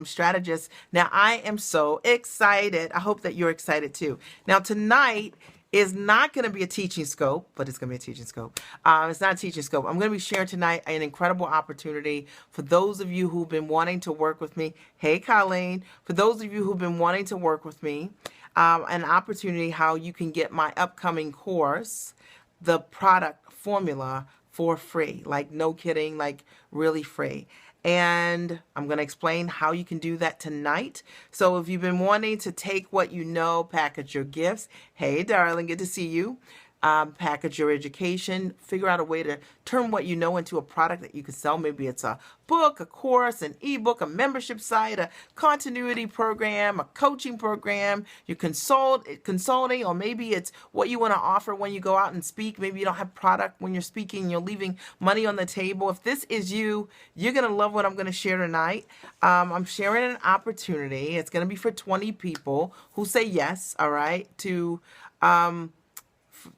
strategist. Now, I am so excited. I hope that you're excited too. Now, tonight is not going to be a teaching scope, but it's going to be a teaching scope. It's not a teaching scope. I'm going to be sharing tonight an incredible opportunity for those of you who've been wanting to work with me. Hey, Colleen. For those of you who've been wanting to work with me, an opportunity how you can get my upcoming course, the product formula, for free. Like, no kidding, like really free. And I'm going to explain how you can do that tonight. So if you've been wanting to take what you know, package your gifts. Hey, darling, good to see you. Package your education, figure out a way to turn what you know into a product that you can sell. Maybe it's a book, a course, an ebook, a membership site, a continuity program, a coaching program, your consulting, or maybe it's what you want to offer when you go out and speak. Maybe you don't have product when you're speaking, you're leaving money on the table. If this is you, you're going to love what I'm going to share tonight. I'm sharing an opportunity. It's going to be for 20 people who say yes, all right, to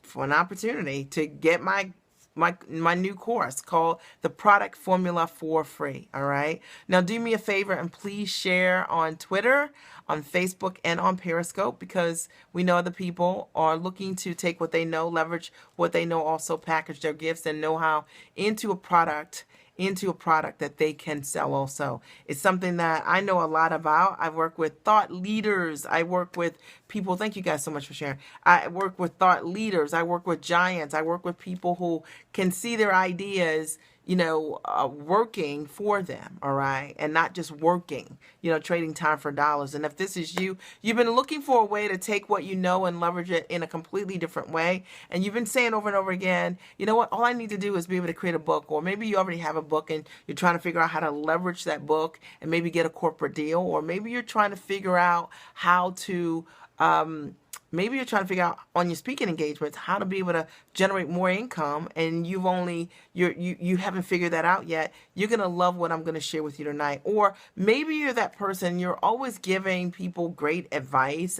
for an opportunity to get my new course called The Product Formula for free. All right. Now, do me a favor and please share on Twitter, on Facebook, and on Periscope, because we know other people are looking to take what they know, leverage what they know, also package their gifts and know-how into a product that they can sell also. It's something that I know a lot about. I work with thought leaders. I work with people. Thank you guys so much for sharing. I work with thought leaders. I work with giants. I work with people who can see their ideas, working for them, all right? And not just working, trading time for dollars. And if this is you, you've been looking for a way to take what you know and leverage it in a completely different way. And you've been saying over and over again, you know what, all I need to do is be able to create a book. Or maybe you already have a book and you're trying to figure out how to leverage that book and maybe get a corporate deal. Or maybe you're trying to figure out how to, maybe you're trying to figure out on your speaking engagements how to be able to generate more income, and you haven't figured that out yet. You're going to love what I'm going to share with you tonight. Or maybe you're that person, you're always giving people great advice,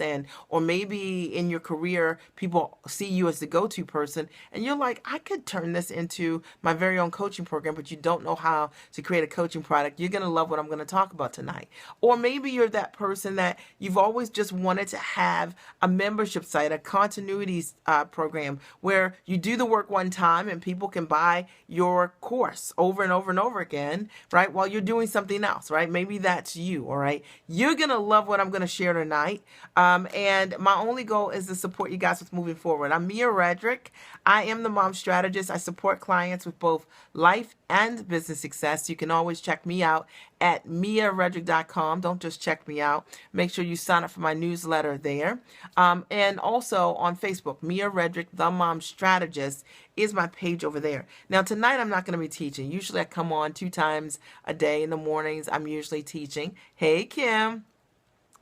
or maybe in your career people see you as the go-to person and you're like, I could turn this into my very own coaching program, but you don't know how to create a coaching product. You're going to love what I'm going to talk about tonight. Or maybe you're that person that you've always just wanted to have a membership site, a continuity program where you do the work one time and people can buy your course over and over and over again, right? While you're doing something else, right? Maybe that's you, all right? You're going to love what I'm going to share tonight. And my only goal is to support you guys with moving forward. I'm Mia Redrick. I am the mom strategist. I support clients with both life and business success. You can always check me out at miaredrick.com. Don't just check me out. Make sure you sign up for my newsletter there. And also on Facebook, Mia Redrick, the mom strategist, is my page over there. Now, tonight I'm not going to be teaching. Usually I come on 2 times a day. In the mornings, I'm usually teaching. Hey, Kim.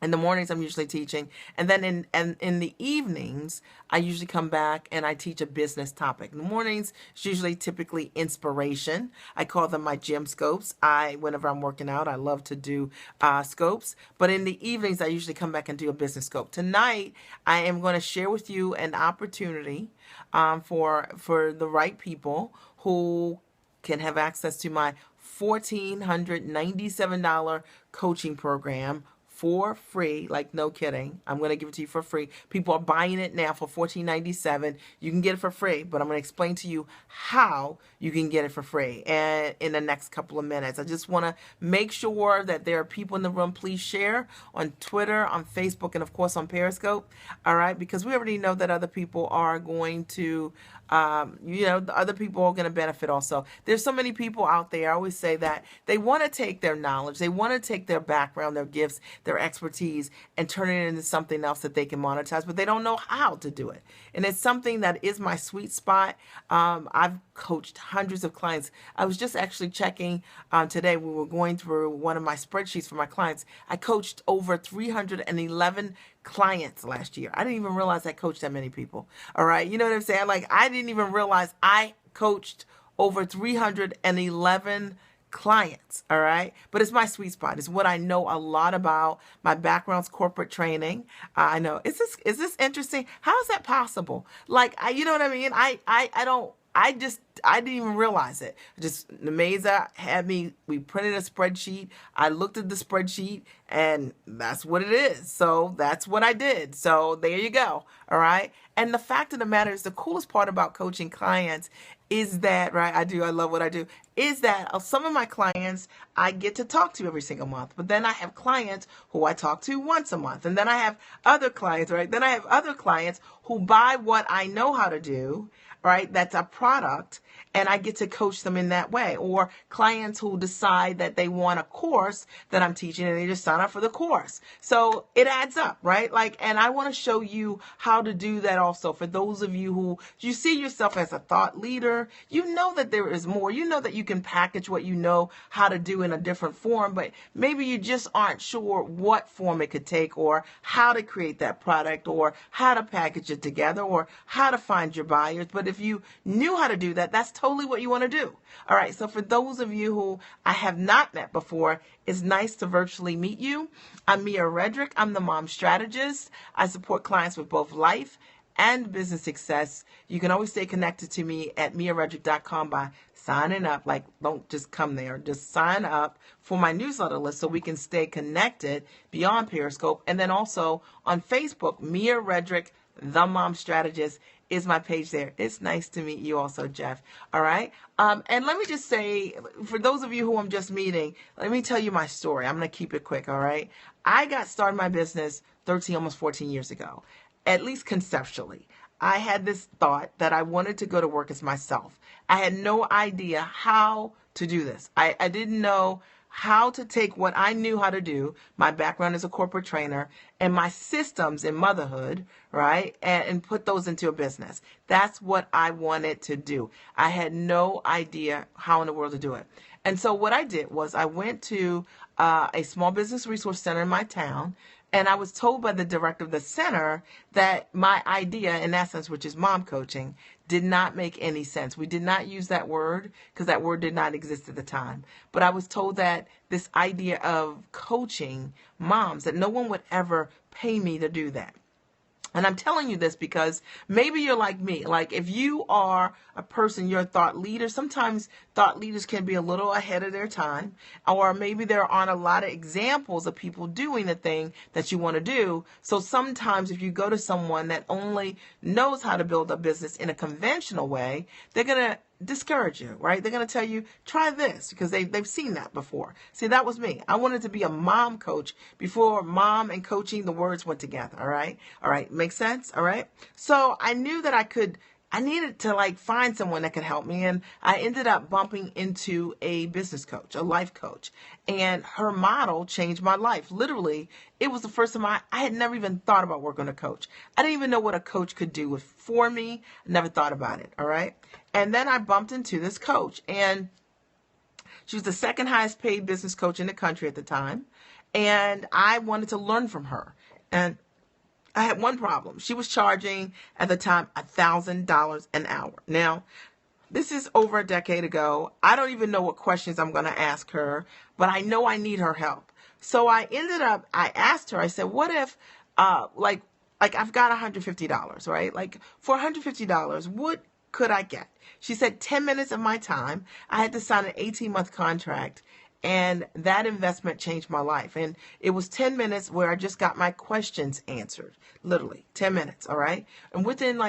In the mornings, I'm usually teaching. And then in the evenings, I usually come back and I teach a business topic. In the mornings, it's usually typically inspiration. I call them my gym scopes. Whenever I'm working out, I love to do scopes. But in the evenings, I usually come back and do a business scope. Tonight, I am going to share with you an opportunity for the right people who can have access to my $1,497 coaching program for free, like no kidding. I'm going to give it to you for free. People are buying it now for $14.97. You can get it for free, but I'm going to explain to you how you can get it for free and in the next couple of minutes. I just want to make sure that there are people in the room. Please share on Twitter, on Facebook, and of course on Periscope. All right, because we already know that other people are going to the other people are going to benefit also. There's so many people out there. I always say that they want to take their knowledge, they want to take their background, their gifts, their expertise, and turn it into something else that they can monetize, but they don't know how to do it. And it's something that is my sweet spot. I've coached hundreds of clients. I was just actually checking today. We were going through one of my spreadsheets for my clients. I coached over 311 clients last year. I didn't even realize I coached that many people. All right. You know what I'm saying? Like, I didn't even realize I coached over 311 clients. All right. But it's my sweet spot. It's what I know a lot about. My background's corporate training. I know. Is this interesting? How is that possible? Like, you know what I mean? I I didn't even realize it. Just Nemeza we printed a spreadsheet. I looked at the spreadsheet and that's what it is. So that's what I did. So there you go. All right. And the fact of the matter is, the coolest part about coaching clients is that, right, I love what I do, is that some of my clients I get to talk to every single month. But then I have clients who I talk to once a month. And then I have other clients, right? Then I have other clients who buy what I know how to do, right? That's a product, and I get to coach them in that way. Or clients who decide that they want a course that I'm teaching and they just sign up for the course. So it adds up, right? And I want to show you how to do that also. For those of you who you see yourself as a thought leader, you know that there is more. You know that you can package what you know how to do in a different form, but maybe you just aren't sure what form it could take, or how to create that product, or how to package it together, or how to find your buyers. But if you knew how to do that, that's totally what you want to do. All right. So for those of you who I have not met before, it's nice to virtually meet you. I'm Mia Redrick. I'm the mom strategist. I support clients with both life and business success. You can always stay connected to me at miaredrick.com by signing up. Don't just come there. Just sign up for my newsletter list so we can stay connected beyond Periscope. And then also on Facebook, Mia Redrick, the mom strategist, is my page there. It's nice to meet you also, Jeff. All right. And let me just say, for those of you who I'm just meeting, let me tell you my story. I'm going to keep it quick. All right. I got started my business 13, almost 14 years ago, at least conceptually. I had this thought that I wanted to go to work as myself. I had no idea how to do this. I didn't know how to take what I knew how to do, my background as a corporate trainer, and my systems in motherhood, right, and put those into a business. That's what I wanted to do. I had no idea how in the world to do it. And so what I did was I went to a small business resource center in my town, and I was told by the director of the center that my idea, in essence, which is mom coaching, did not make any sense. We did not use that word because that word did not exist at the time. But I was told that this idea of coaching moms, that no one would ever pay me to do that. And I'm telling you this because maybe you're like me. If you are a person, you're a thought leader. Sometimes thought leaders can be a little ahead of their time, or maybe there aren't a lot of examples of people doing the thing that you want to do. So sometimes if you go to someone that only knows how to build a business in a conventional way, they're going to discourage you, right? They're going to tell you, try this, because they've seen that before. See, that was me. I wanted to be a mom coach before mom and coaching, the words went together. All right. All right. Makes sense. All right. So I knew that I needed to find someone that could help me. And I ended up bumping into a business coach, a life coach, and her model changed my life. Literally, it was the first time I had never even thought about working with a coach. I didn't even know what a coach could do for me. I never thought about it. All right. And then I bumped into this coach, and she was the second highest paid business coach in the country at the time. And I wanted to learn from her. And I had one problem. She was charging at the time $1,000 an hour. Now, this is over a decade ago. I don't even know what questions I'm going to ask her, but I know I need her help. So I asked her, I said, what if, I've got $150, right? For $150, what could I get? She said 10 minutes of my time. I had to sign an 18-month contract, and that investment changed my life. And it was 10 minutes where I just got my questions answered. Literally 10 minutes. All right. And within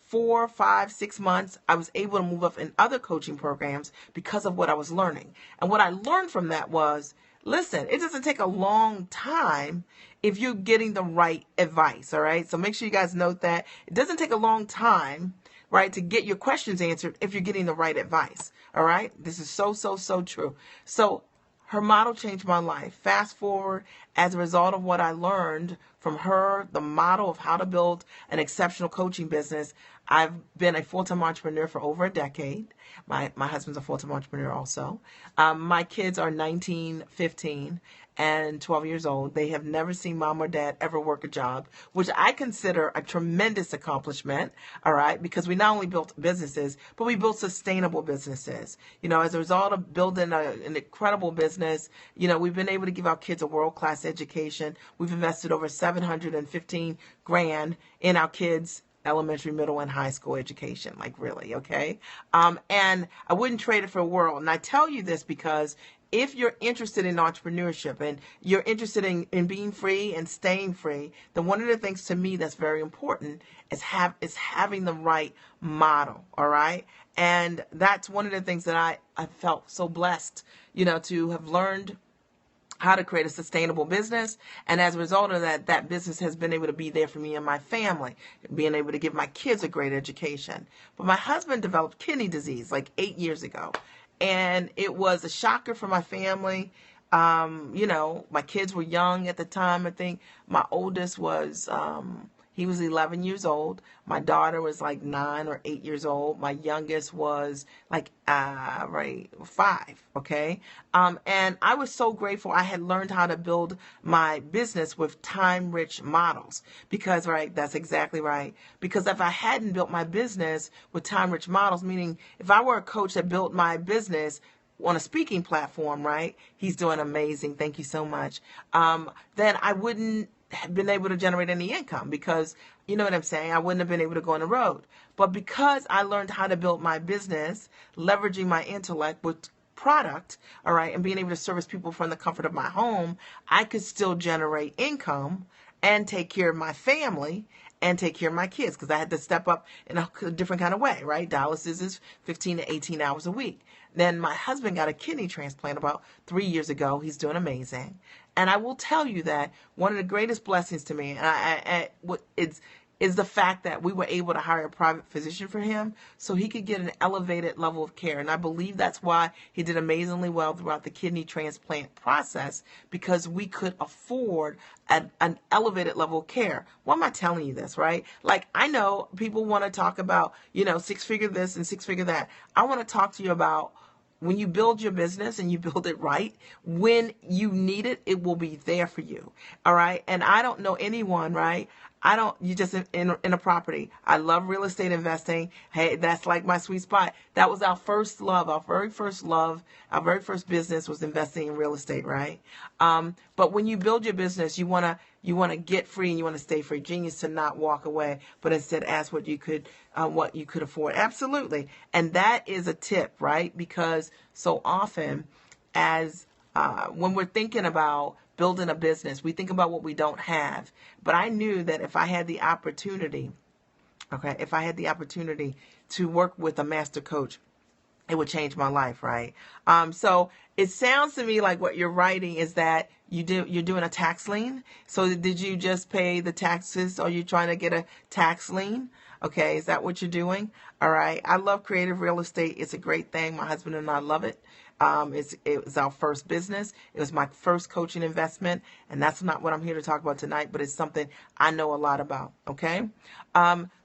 4, 5, 6 months, I was able to move up in other coaching programs because of what I was learning. And what I learned from that was, listen, it doesn't take a long time if you're getting the right advice. All right. So make sure you guys note that it doesn't take a long time, right, to get your questions answered if you're getting the right advice. All right. This is so true. So her model changed my life. Fast forward, as a result of what I learned from her, the model of how to build an exceptional coaching business, I've been a full-time entrepreneur for over a decade. My husband's a full-time entrepreneur also. My kids are 19, 15, and 12 years old. They have never seen mom or dad ever work a job, which I consider a tremendous accomplishment, all right, because we not only built businesses, but we built sustainable businesses. As a result of building an incredible business, we've been able to give our kids a world-class education. We've invested over $715 grand in our kids' elementary, middle, and high school education. Like, really, okay? And I wouldn't trade it for a world. And I tell you this because if you're interested in entrepreneurship and you're interested in being free and staying free, then one of the things to me that's very important is having the right model, all right? And that's one of the things that I felt so blessed, to have learned how to create a sustainable business. And as a result of that, that business has been able to be there for me and my family, being able to give my kids a great education. But my husband developed kidney disease like 8 years ago. And it was a shocker for my family. My kids were young at the time. I think my oldest was, he was 11 years old. My daughter was like 9 or 8 years old. My youngest was like, 5. Okay. And I was so grateful. I had learned how to build my business with time-rich models because, right, that's exactly right. Because if I hadn't built my business with time-rich models, meaning if I were a coach that built my business on a speaking platform, right? He's doing amazing. Thank you so much. Then I wouldn't have been able to generate any income because, you know what I'm saying? I wouldn't have been able to go on the road. But because I learned how to build my business, leveraging my intellect with product, all right, and being able to service people from the comfort of my home, I could still generate income and take care of my family and take care of my kids because I had to step up in a different kind of way, right? Dialysis is 15 to 18 hours a week. Then my husband got a kidney transplant about 3 years ago. He's doing amazing. And I will tell you that one of the greatest blessings to me is the fact that we were able to hire a private physician for him so he could get an elevated level of care. And I believe that's why he did amazingly well throughout the kidney transplant process, because we could afford an elevated level of care. Why am I telling you this, right? Like, I know people want to talk about, 6-figure this and 6-figure that. I want to talk to you about when you build your business and you build it right, when you need it, it will be there for you. All right. And I don't know anyone, right? You just in a property. I love real estate investing. Hey, that's like my sweet spot. That was our first love. Our very first business was investing in real estate, right? But when you build your business, you want to get free and you want to stay free. Genius to not walk away, but instead ask what you could afford. Absolutely. And that is a tip, right? Because so often as when we're thinking about building a business, we think about what we don't have. But I knew that if I had the opportunity to work with a master coach, it would change my life, right? So it sounds to me like what you're writing is that you're doing a tax lien. So did you just pay the taxes, or are you trying to get a tax lien? Okay, is that what you're doing? All right. I love creative real estate. It's a great thing. My husband and I love it. It was our first business. It was my first coaching investment. And that's not what I'm here to talk about tonight, but it's something I know a lot about. Okay.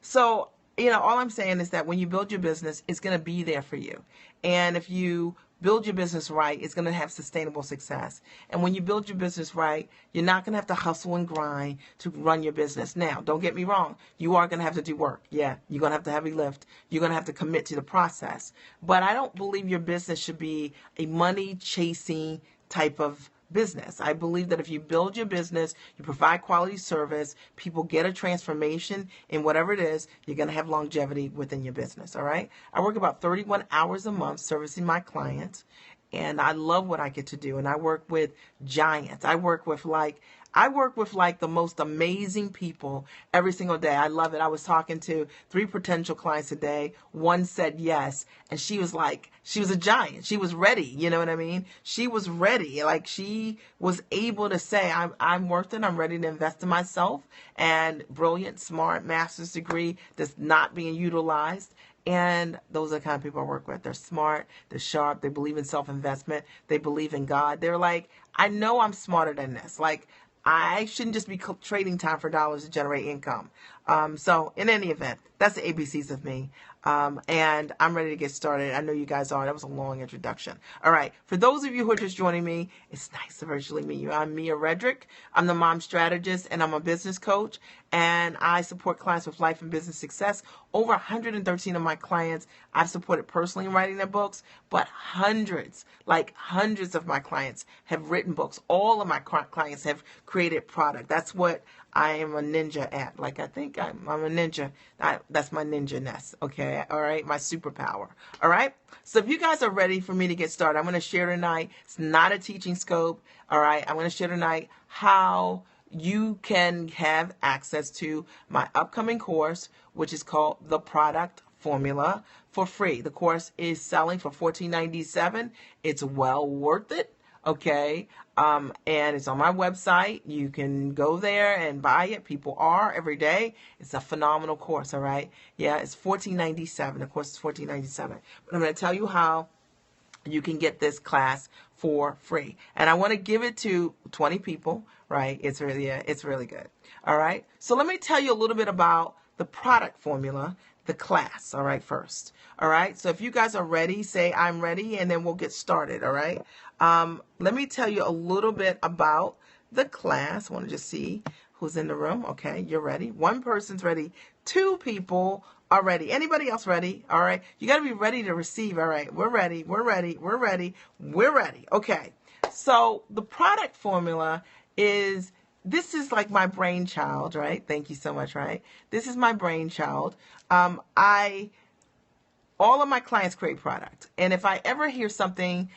So, all I'm saying is that when you build your business, it's going to be there for you. And if you build your business right, it's going to have sustainable success. And when you build your business right, you're not going to have to hustle and grind to run your business. Now, don't get me wrong. You are going to have to do work. Yeah, you're going to have to heavy lift. You're going to have to commit to the process. But I don't believe your business should be a money chasing type of business. I believe that if you build your business, you provide quality service, people get a transformation in whatever it is, you're going to have longevity within your business. All right. I work about 31 hours a month servicing my clients, and I love what I get to do. And I work with giants. I work with like the most amazing people every single day. I love it. I was talking to 3 potential clients today. One said yes. And she was a giant. She was ready. You know what I mean? She was ready. Like, she was able to say, I'm worth it. I'm ready to invest in myself. And brilliant, smart, master's degree that's not being utilized. And those are the kind of people I work with. They're smart, they're sharp, they believe in self-investment, they believe in God. They're like, I know I'm smarter than this. Like, I shouldn't just be trading time for dollars to generate income. So in any event, that's the ABCs of me. And I'm ready to get started. I know you guys are. That was a long introduction. All right. For those of you who are just joining me, it's nice to virtually meet you. I'm Mia Redrick. I'm the mom strategist and I'm a business coach. And I support clients with life and business success. Over 113 of my clients I've supported personally in writing their books, but hundreds of my clients have written books. All of my clients have created product. That's what I am a ninja at. Like, I think I'm a ninja. That's my ninja-ness, okay? All right? My superpower, all right? So if you guys are ready for me to get started, I'm going to share tonight. It's not a teaching scope, all right? I'm going to share tonight how you can have access to my upcoming course, which is called The Product Formula, for free. The course is selling for $14.97. It's well worth it. Okay, and it's on my website. You can go there and buy it. People are every day. It's a phenomenal course, all right? Yeah, it's $14.97. The course is $14.97. But I'm going to tell you how you can get this class for free. And I want to give it to 20 people, right? It's really good. All right, so let me tell you a little bit about the product formula, the class, all right, first. All right, so if you guys are ready, say I'm ready, and then we'll get started, all right? Let me tell you a little bit about the class. I want to just see who's in the room. Okay, you're ready. One person's ready. Two people are ready. Anybody else ready? All right, you got to be ready to receive. All right, we're ready. We're ready. We're ready. We're ready. Okay, so the product formula is, this is like my brainchild, right? Thank you so much, right? This is my brainchild. All of my clients create product. And if I ever hear something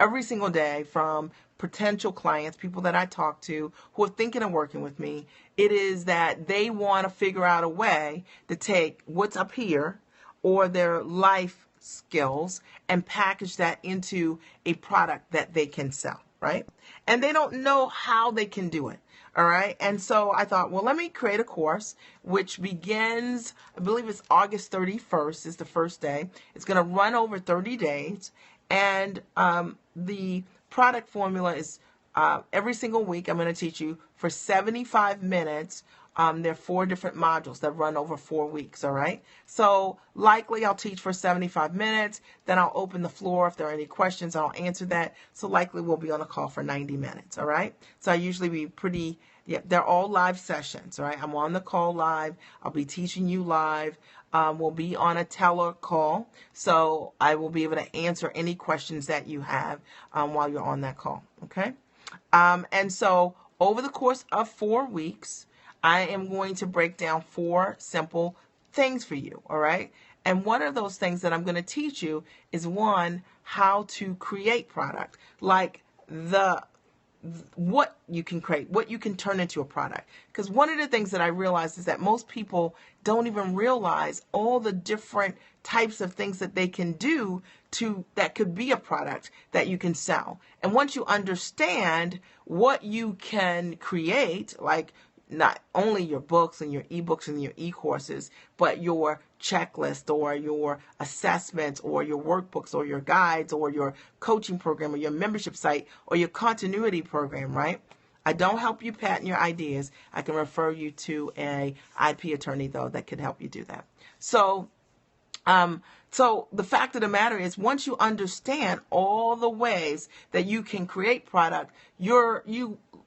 every single day from potential clients, people that I talk to who are thinking of working with me, it is that they want to figure out a way to take what's up here or their life skills and package that into a product that they can sell, right? And they don't know how they can do it. All right. And so I thought, well, let me create a course which begins, I believe it's August 31st is the first day. It's going to run over 30 days. And the product formula is every single week I'm going to teach you for 75 minutes. There are 4 different modules that run over 4 weeks, all right? So likely I'll teach for 75 minutes, then I'll open the floor. If there are any questions, I'll answer that. So likely we'll be on a call for 90 minutes, all right? So I usually be pretty, yeah, they're all live sessions, all right? I'm on the call live. I'll be teaching you live. We'll be on a teller call, so I will be able to answer any questions that you have while you're on that call, okay? And so over the course of 4 weeks, I am going to break down 4 simple things for you, all right? And one of those things that I'm going to teach you is, one, how to create product, like what you can create, what you can turn into a product. Because one of the things that I realized is that most people don't even realize all the different types of things that they can do that could be a product that you can sell. And once you understand what you can create, like not only your books and your ebooks and your e-courses, but your checklist or your assessments or your workbooks or your guides or your coaching program or your membership site or your continuity program, right? I don't help you patent your ideas. I can refer you to a IP attorney, though, that can help you do that. So the fact of the matter is, once you understand all the ways that you can create product,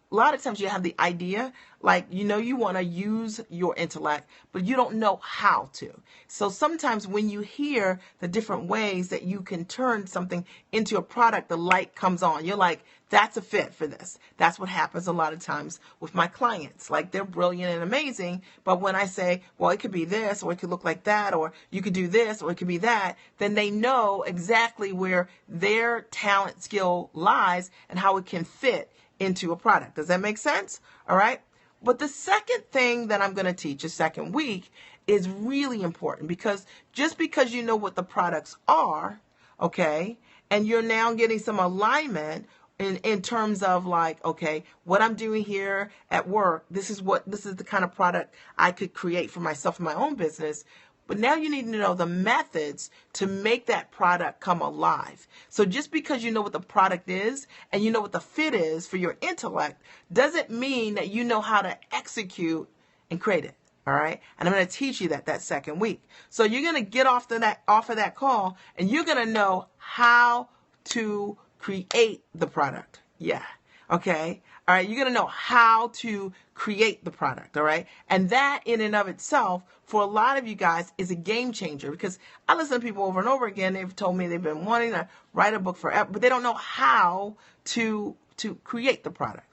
a lot of times you have the idea, like, you want to use your intellect, but you don't know how to. So sometimes when you hear the different ways that you can turn something into a product, the light comes on. You're like, that's a fit for this. That's what happens a lot of times with my clients. Like, they're brilliant and amazing, but when I say, well, it could be this, or it could look like that, or you could do this, or it could be that, then they know exactly where their talent skill lies and how it can fit into a product. Does that make sense? All right. But the second thing that I'm going to teach, the second week, is really important, because just because you know what the products are, okay, and you're now getting some alignment in terms of, like, okay, what I'm doing here at work, this is the kind of product I could create for myself in my own business. But now you need to know the methods to make that product come alive. So just because you know what the product is and you know what the fit is for your intellect doesn't mean that you know how to execute and create it. All right. And I'm going to teach you that second week. So you're going to get off of that call, and you're going to know how to create the product. Yeah. Okay. All right. You're going to know how to create the product. All right. And that in and of itself, for a lot of you guys, is a game changer, because I listen to people over and over again. They've told me they've been wanting to write a book forever, but they don't know how to create the product.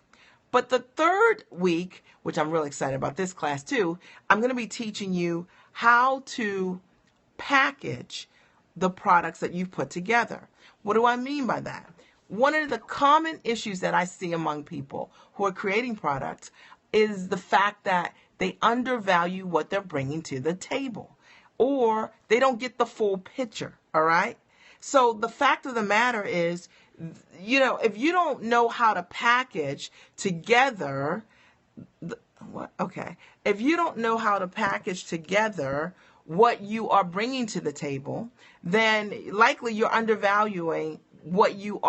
But the third week, which I'm really excited about this class too, I'm going to be teaching you how to package the products that you've put together. What do I mean by that? One of the common issues that I see among people who are creating products is the fact that they undervalue what they're bringing to the table, or they don't get the full picture. All right. So the fact of the matter is, if you don't know how to package together, if you don't know how to package together what you are bringing to the table, then likely you're undervaluing what you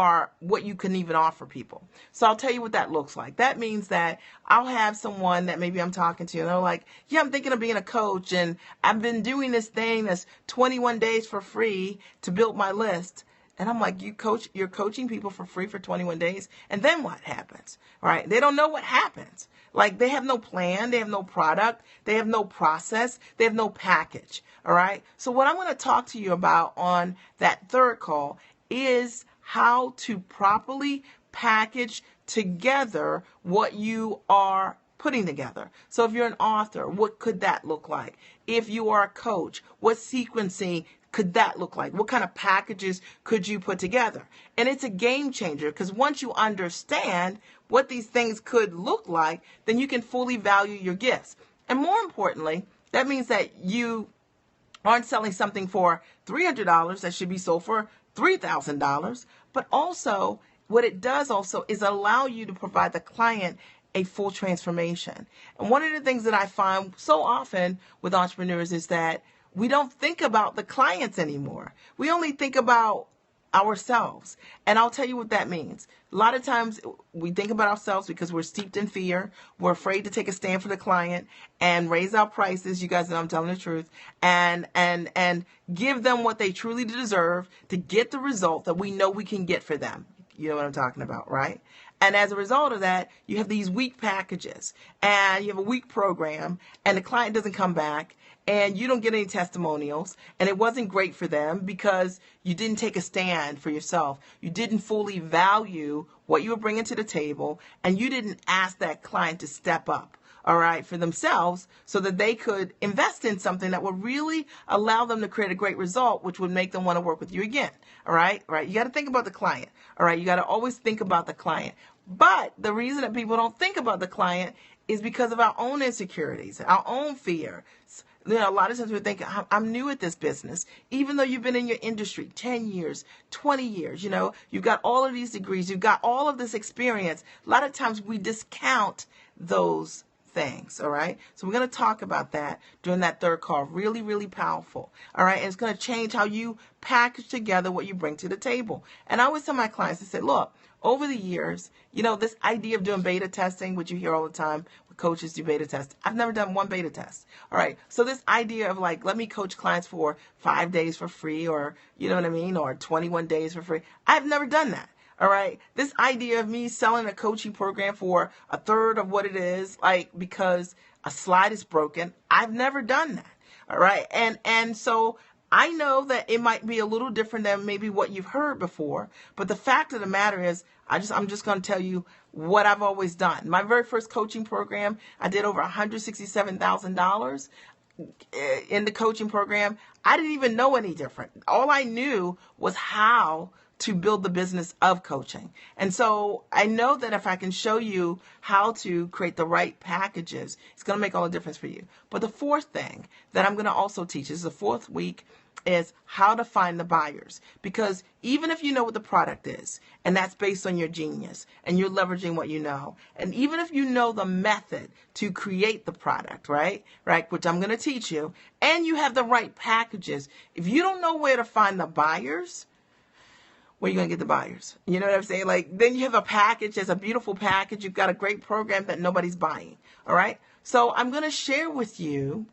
can even offer people. So I'll tell you what that looks like. That means that I'll have someone that maybe I'm talking to, and they're like, yeah, I'm thinking of being a coach, and I've been doing this thing that's 21 days for free to build my list. And I'm like, you're coaching people for free for 21 days. And then what happens? All right. They don't know what happens. Like, they have no plan. They have no product. They have no process. They have no package. All right. So what I'm going to talk to you about on that third call is how to properly package together what you are putting together. So if you're an author, what could that look like? If you are a coach, what sequencing could that look like? What kind of packages could you put together? And it's a game changer, because once you understand what these things could look like, then you can fully value your gifts. And more importantly, that means that you aren't selling something for $300 that should be sold for $3,000. But also, what it does also is allow you to provide the client a full transformation. And one of the things that I find so often with entrepreneurs is that we don't think about the clients anymore. We only think about ourselves. And I'll tell you what that means. A lot of times we think about ourselves because we're steeped in fear. We're afraid to take a stand for the client and raise our prices. You guys know I'm telling the truth. And give them what they truly deserve to get the result that we know we can get for them. You know what I'm talking about, right? And as a result of that, you have these weak packages, and you have a weak program, and the client doesn't come back, and you don't get any testimonials, and it wasn't great for them because you didn't take a stand for yourself. You didn't fully value what you were bringing to the table, and you didn't ask that client to step up, all right, for themselves, so that they could invest in something that would really allow them to create a great result, which would make them want to work with you again. All right. You got to think about the client. All right. You got to always think about the client. But the reason that people don't think about the client is because of our own insecurities, our own fear. A lot of times we think, I'm new at this business, even though you've been in your industry 10 years, 20 years, you've got all of these degrees, you've got all of this experience. A lot of times we discount those things. All right. So we're going to talk about that during that third call. Really, really powerful. All right. And it's going to change how you package together what you bring to the table. And I always tell my clients, I said, look, over the years, this idea of doing beta testing, which you hear all the time with coaches do beta tests. I've never done one beta test. All right. So this idea of let me coach clients for 5 days for free, or, you know what I mean? Or 21 days for free. I've never done that. All right. This idea of me selling a coaching program for a third of what it is, because a slide is broken, I've never done that. All right. And so I know that it might be a little different than maybe what you've heard before. But the fact of the matter is, I'm just going to tell you what I've always done. My very first coaching program, I did over $167,000 in the coaching program. I didn't even know any different. All I knew was how to build the business of coaching. And so I know that if I can show you how to create the right packages, it's going to make all the difference for you. But the fourth thing that I'm going to also teach, is the fourth week, is how to find the buyers. Because even if you know what the product is, and that's based on your genius, and you're leveraging what you know, and even if you know the method to create the product, right, which I'm going to teach you, and you have the right packages, if you don't know where to find the buyers, where are you going to get the buyers? You know what I'm saying? Then you have a package, it's a beautiful package, you've got a great program that nobody's buying. All right. So I'm going to share with you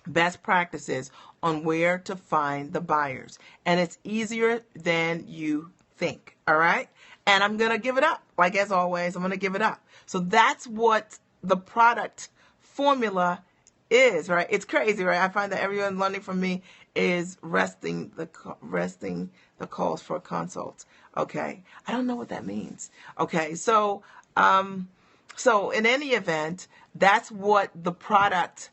best practices on where to find the buyers. And it's easier than you think. All right. And I'm going to give it up. Like as always, I'm going to give it up. So that's what the product formula is, right? It's crazy, right? I find that everyone learning from me is resting the calls for consults. Okay. I don't know what that means. Okay. So in any event, that's what the product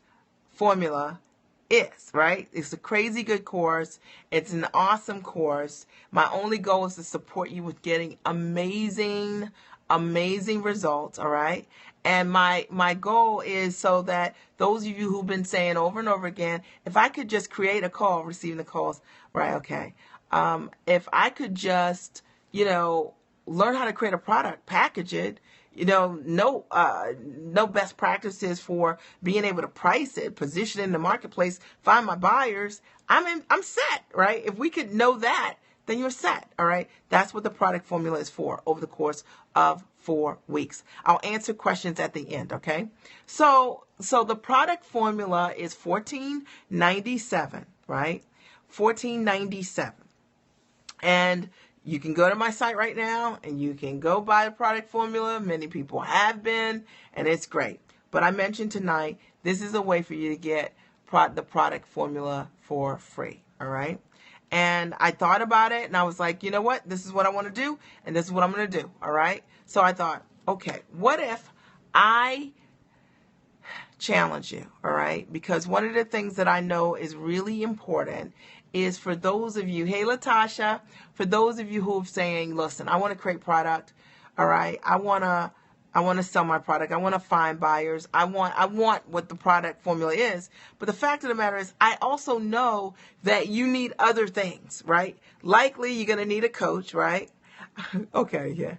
formula is, right? It's a crazy good course. It's an awesome course. My only goal is to support you with getting amazing results, all right? And my goal is so that those of you who've been saying over and over again, if I could just create a call, receiving the calls, right? Okay. If I could just, learn how to create a product, package it, no best practices for being able to price it, position it in the marketplace, find my buyers. I'm set, right? If we could know that, then you're set. All right. That's what the product formula is for over the course of 4 weeks. I'll answer questions at the end. Okay. So the product formula is $14.97, right? $14.97. And you can go to my site right now and you can go buy the product formula. Many people have been, and it's great. But I mentioned tonight, this is a way for you to get the product formula for free. All right. And I thought about it and I was like, you know what? This is what I want to do. And this is what I'm going to do. All right. So I thought, okay, what if I challenge you? All right. Because one of the things that I know is really important is for those of you, hey, Latasha, for those of you who are saying, listen, I want to create product. All right. I want to sell my product. I want to find buyers. I want what the product formula is. But the fact of the matter is, I also know that you need other things, right? Likely you're going to need a coach, right? Okay. Yeah.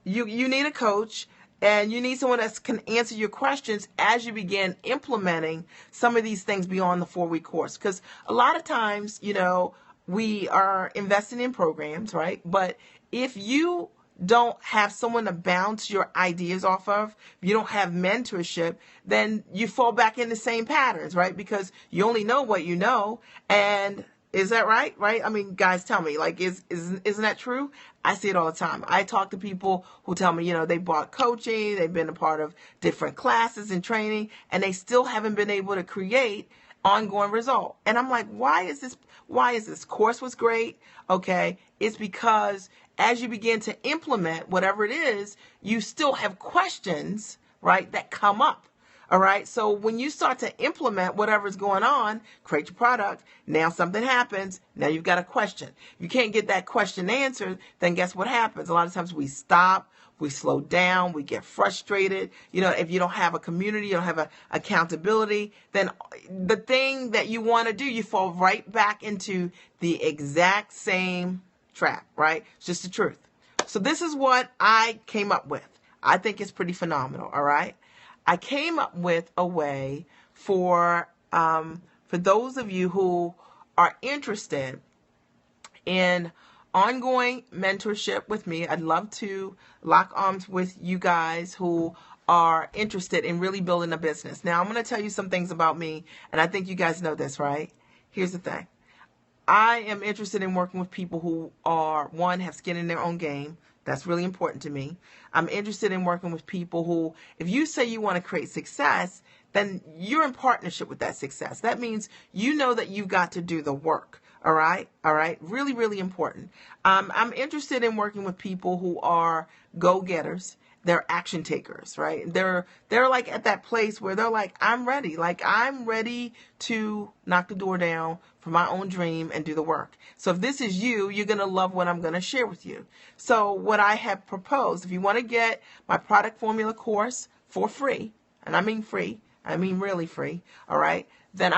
You need a coach. And you need someone that can answer your questions as you begin implementing some of these things beyond the 4-week course. Because a lot of times, we are investing in programs, right? But if you don't have someone to bounce your ideas off of, if you don't have mentorship, then you fall back in the same patterns, right? Because you only know what you know. And is that right? Right? I mean, guys, tell me, like, isn't that true? I see it all the time. I talk to people who tell me, they bought coaching, they've been a part of different classes and training, and they still haven't been able to create ongoing result. And I'm like, why is this? Course was great. Okay. It's because as you begin to implement whatever it is, you still have questions, right, that come up. All right. So when you start to implement whatever's going on, create your product. Now something happens. Now you've got a question. You can't get that question answered. Then guess what happens? A lot of times we stop, we slow down, we get frustrated. If you don't have a community, you don't have a accountability, then the thing that you want to do, you fall right back into the exact same trap, right? It's just the truth. So this is what I came up with. I think it's pretty phenomenal. All right. I came up with a way for those of you who are interested in ongoing mentorship with me. I'd love to lock arms with you guys who are interested in really building a business. Now, I'm going to tell you some things about me, and I think you guys know this, right? Here's the thing. I am interested in working with people who have skin in their own game. That's really important to me. I'm interested in working with people who, if you say you want to create success, then you're in partnership with that success. That means you know that you've got to do the work. All right. All right. Really, really important. I'm interested in working with people who are go-getters. They're action takers, right? They're like at that place where they're like, I'm ready. Like, I'm ready to knock the door down for my own dream and do the work. So if this is you, you're going to love what I'm going to share with you. So what I have proposed, if you want to get my product formula course for free, and I mean free, I mean really free, all right, then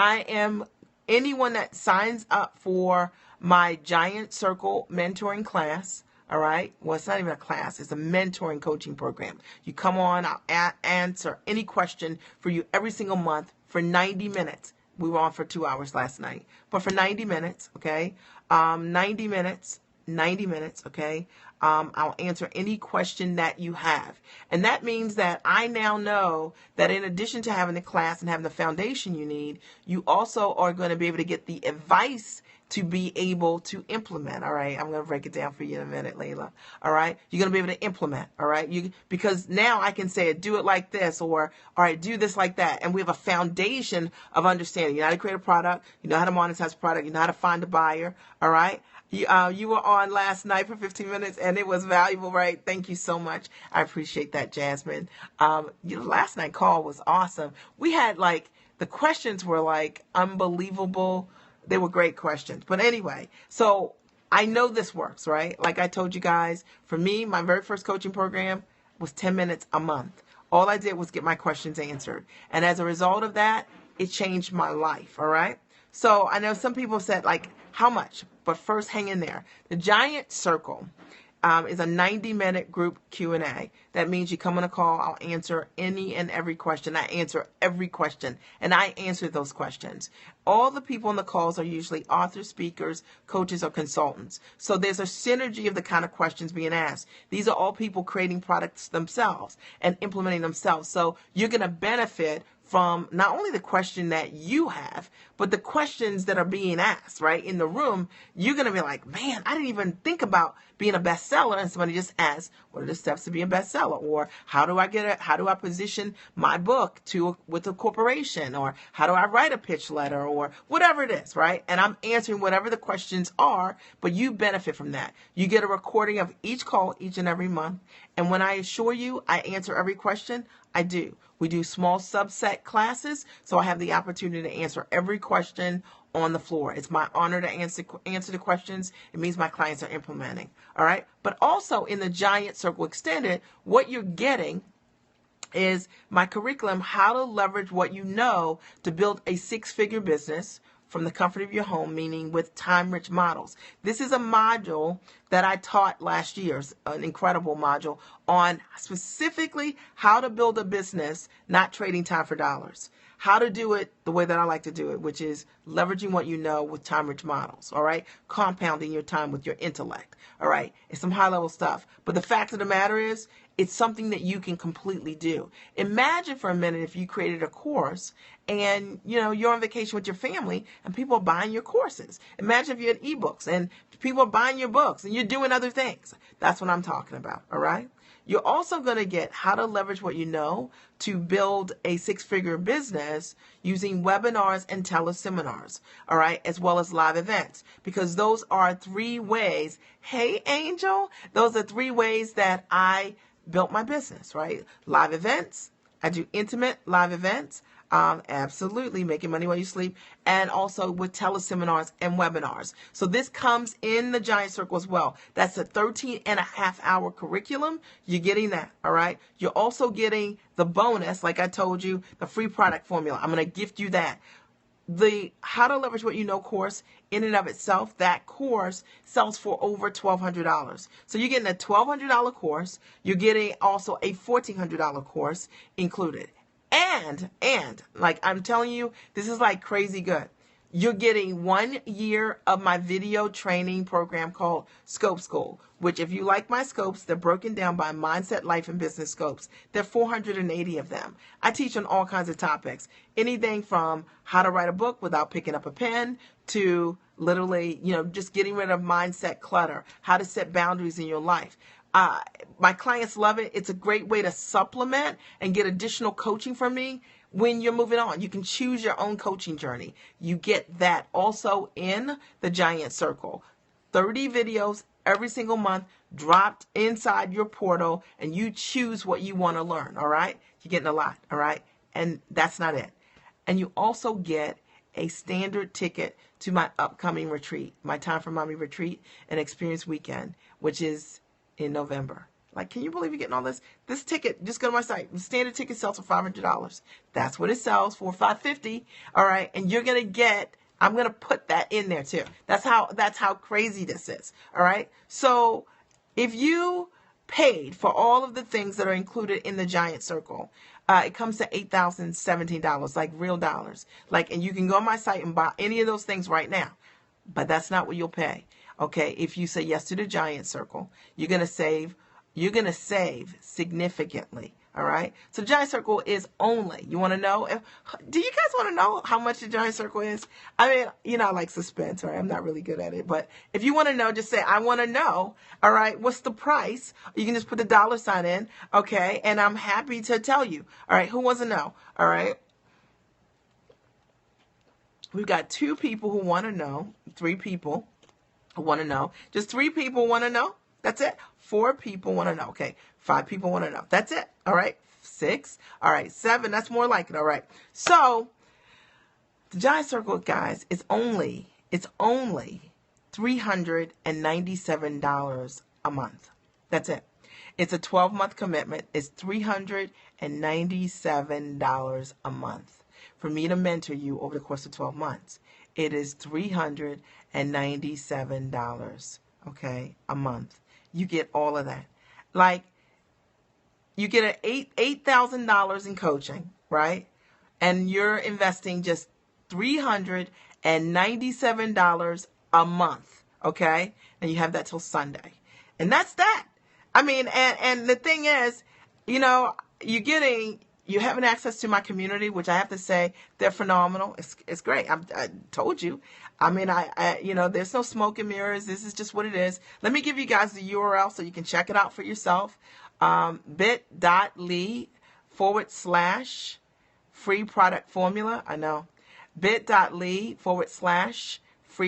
anyone that signs up for my Giant Circle mentoring class, all right. Well, it's not even a class. It's a mentoring coaching program. You come on, I'll answer any question for you every single month for 90 minutes. We were on for 2 hours last night, but for 90 minutes, okay? 90 minutes, okay? I'll answer any question that you have. And that means that I now know that in addition to having the class and having the foundation you need, you also are going to be able to get the advice to be able to implement. All right. I'm going to break it down for you in a minute, Layla. All right. You're going to be able to implement. All right. Because now I can say, do it like this, or, all right, do this like that. And we have a foundation of understanding. You know how to create a product. You know how to monetize a product. You know how to find a buyer. All right. You were on last night for 15 minutes and it was valuable, right? Thank you so much. I appreciate that, Jasmine. Last night call was awesome. We had the questions were unbelievable. They were great questions. But anyway, so I know this works, right? Like I told you guys, for me, my very first coaching program was 10 minutes a month. All I did was get my questions answered. And as a result of that, it changed my life, all right? So I know some people said, how much? But first, hang in there. The Giant Circle is a 90-minute group Q&A. That means you come on a call, I'll answer any and every question. I answer every question, and I answer those questions. All the people on the calls are usually authors, speakers, coaches, or consultants. So there's a synergy of the kind of questions being asked. These are all people creating products themselves and implementing themselves. So you're going to benefit from not only the question that you have, but the questions that are being asked, right? In the room, you're going to be like, man, I didn't even think about being a bestseller. And somebody just asks, what are the steps to be a bestseller? Or how do I position my book with a corporation? Or how do I write a pitch letter? Or whatever it is, right? And I'm answering whatever the questions are, but you benefit from that. You get a recording of each call each and every month. And when I assure you I answer every question, I do. We do small subset classes, so I have the opportunity to answer every question on the floor. It's my honor to answer the questions. It means my clients are implementing. All right. But also in the Giant Circle Extended, what you're getting is my curriculum, how to leverage what you know to build a six-figure business from the comfort of your home, meaning with time-rich models. This is a module that I taught last year, an incredible module on specifically how to build a business, not trading time for dollars. How to do it the way that I like to do it, which is leveraging what you know with time-rich models, all right? Compounding your time with your intellect, all right? It's some high-level stuff. But the fact of the matter is, it's something that you can completely do. Imagine for a minute if you created a course and, you're on vacation with your family and people are buying your courses. Imagine if you had ebooks and people are buying your books and you're doing other things. That's what I'm talking about, all right? You're also going to get how to leverage what you know to build a six-figure business using webinars and teleseminars, all right, as well as live events, because those are three ways. Hey, Angel, those are three ways that I built my business, right? Live events. I do intimate live events. Absolutely making money while you sleep, and also with teleseminars and webinars. So this comes in the Giant Circle as well. That's a 13.5-hour curriculum. You're getting that, all right? You're also getting the bonus, like I told you, the free product formula. I'm going to gift you that. The How to Leverage What You Know course, in and of itself, that course sells for over $1,200. So you're getting a $1,200 course. You're getting also a $1,400 course included. And like I'm telling you, this is crazy good. You're getting 1 year of my video training program called Scope School, which if you like my scopes, they're broken down by mindset, life, and business scopes. There are 480 of them. I teach on all kinds of topics, anything from how to write a book without picking up a pen to literally, just getting rid of mindset clutter, how to set boundaries in your life. My clients love it. It's a great way to supplement and get additional coaching from me when you're moving on. You can choose your own coaching journey. You get that also in the Giant Circle. 30 videos every single month dropped inside your portal, and you choose what you want to learn, all right? You're getting a lot, all right? And that's not it. And you also get a standard ticket to my upcoming retreat, my Time for Mommy retreat and experience weekend, which is in November. Can you believe you're getting all this? This ticket, just go to my site. The standard ticket sells for $500. That's what it sells for, $550. All right. And you're going to get, I'm going to put that in there too. That's how crazy this is. All right. So if you paid for all of the things that are included in the Giant Circle, it comes to $8,017, like real dollars. And you can go on my site and buy any of those things right now. But that's not what you'll pay. Okay, if you say yes to the Giant Circle, you're going to save significantly. All right. So Giant Circle is only, you want to know? Do you guys want to know how much the Giant Circle is? I mean, I like suspense, right? I'm not really good at it. But if you want to know, just say, I want to know. All right. What's the price? You can just put the $ in. Okay. And I'm happy to tell you. All right. Who wants to know? All right. We've got 2 people who want to know, 3 people who want to know. Just 3 people want to know. That's it. 4 people want to know. Okay. 5 people want to know. That's it. All right. 6. All right. 7. That's more like it. All right. So the Giant Circle, guys, it's only $397 a month. That's it. It's a 12-month commitment. It's $397 a month for me to mentor you over the course of 12 months. It is $397, okay, a month. You get all of that. Like, you get $8,000 in coaching, right? And you're investing just $397 a month, okay? And you have that till Sunday. And that's that. I mean, and the thing is, you're having access to my community, which I have to say, they're phenomenal. It's great. I told you. I mean, there's no smoke and mirrors. This is just what it is. Let me give you guys the URL so you can check it out for yourself. bit.ly/free product formula. I know. bit.ly/free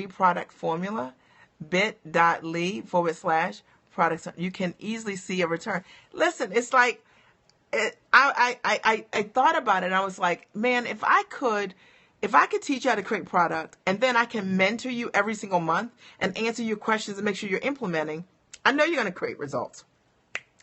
product formula. bit.ly/product. You can easily see a return. Listen, it's like, I thought about it and I was like, man, if I could teach you how to create product and then I can mentor you every single month and answer your questions and make sure you're implementing, I know you're going to create results.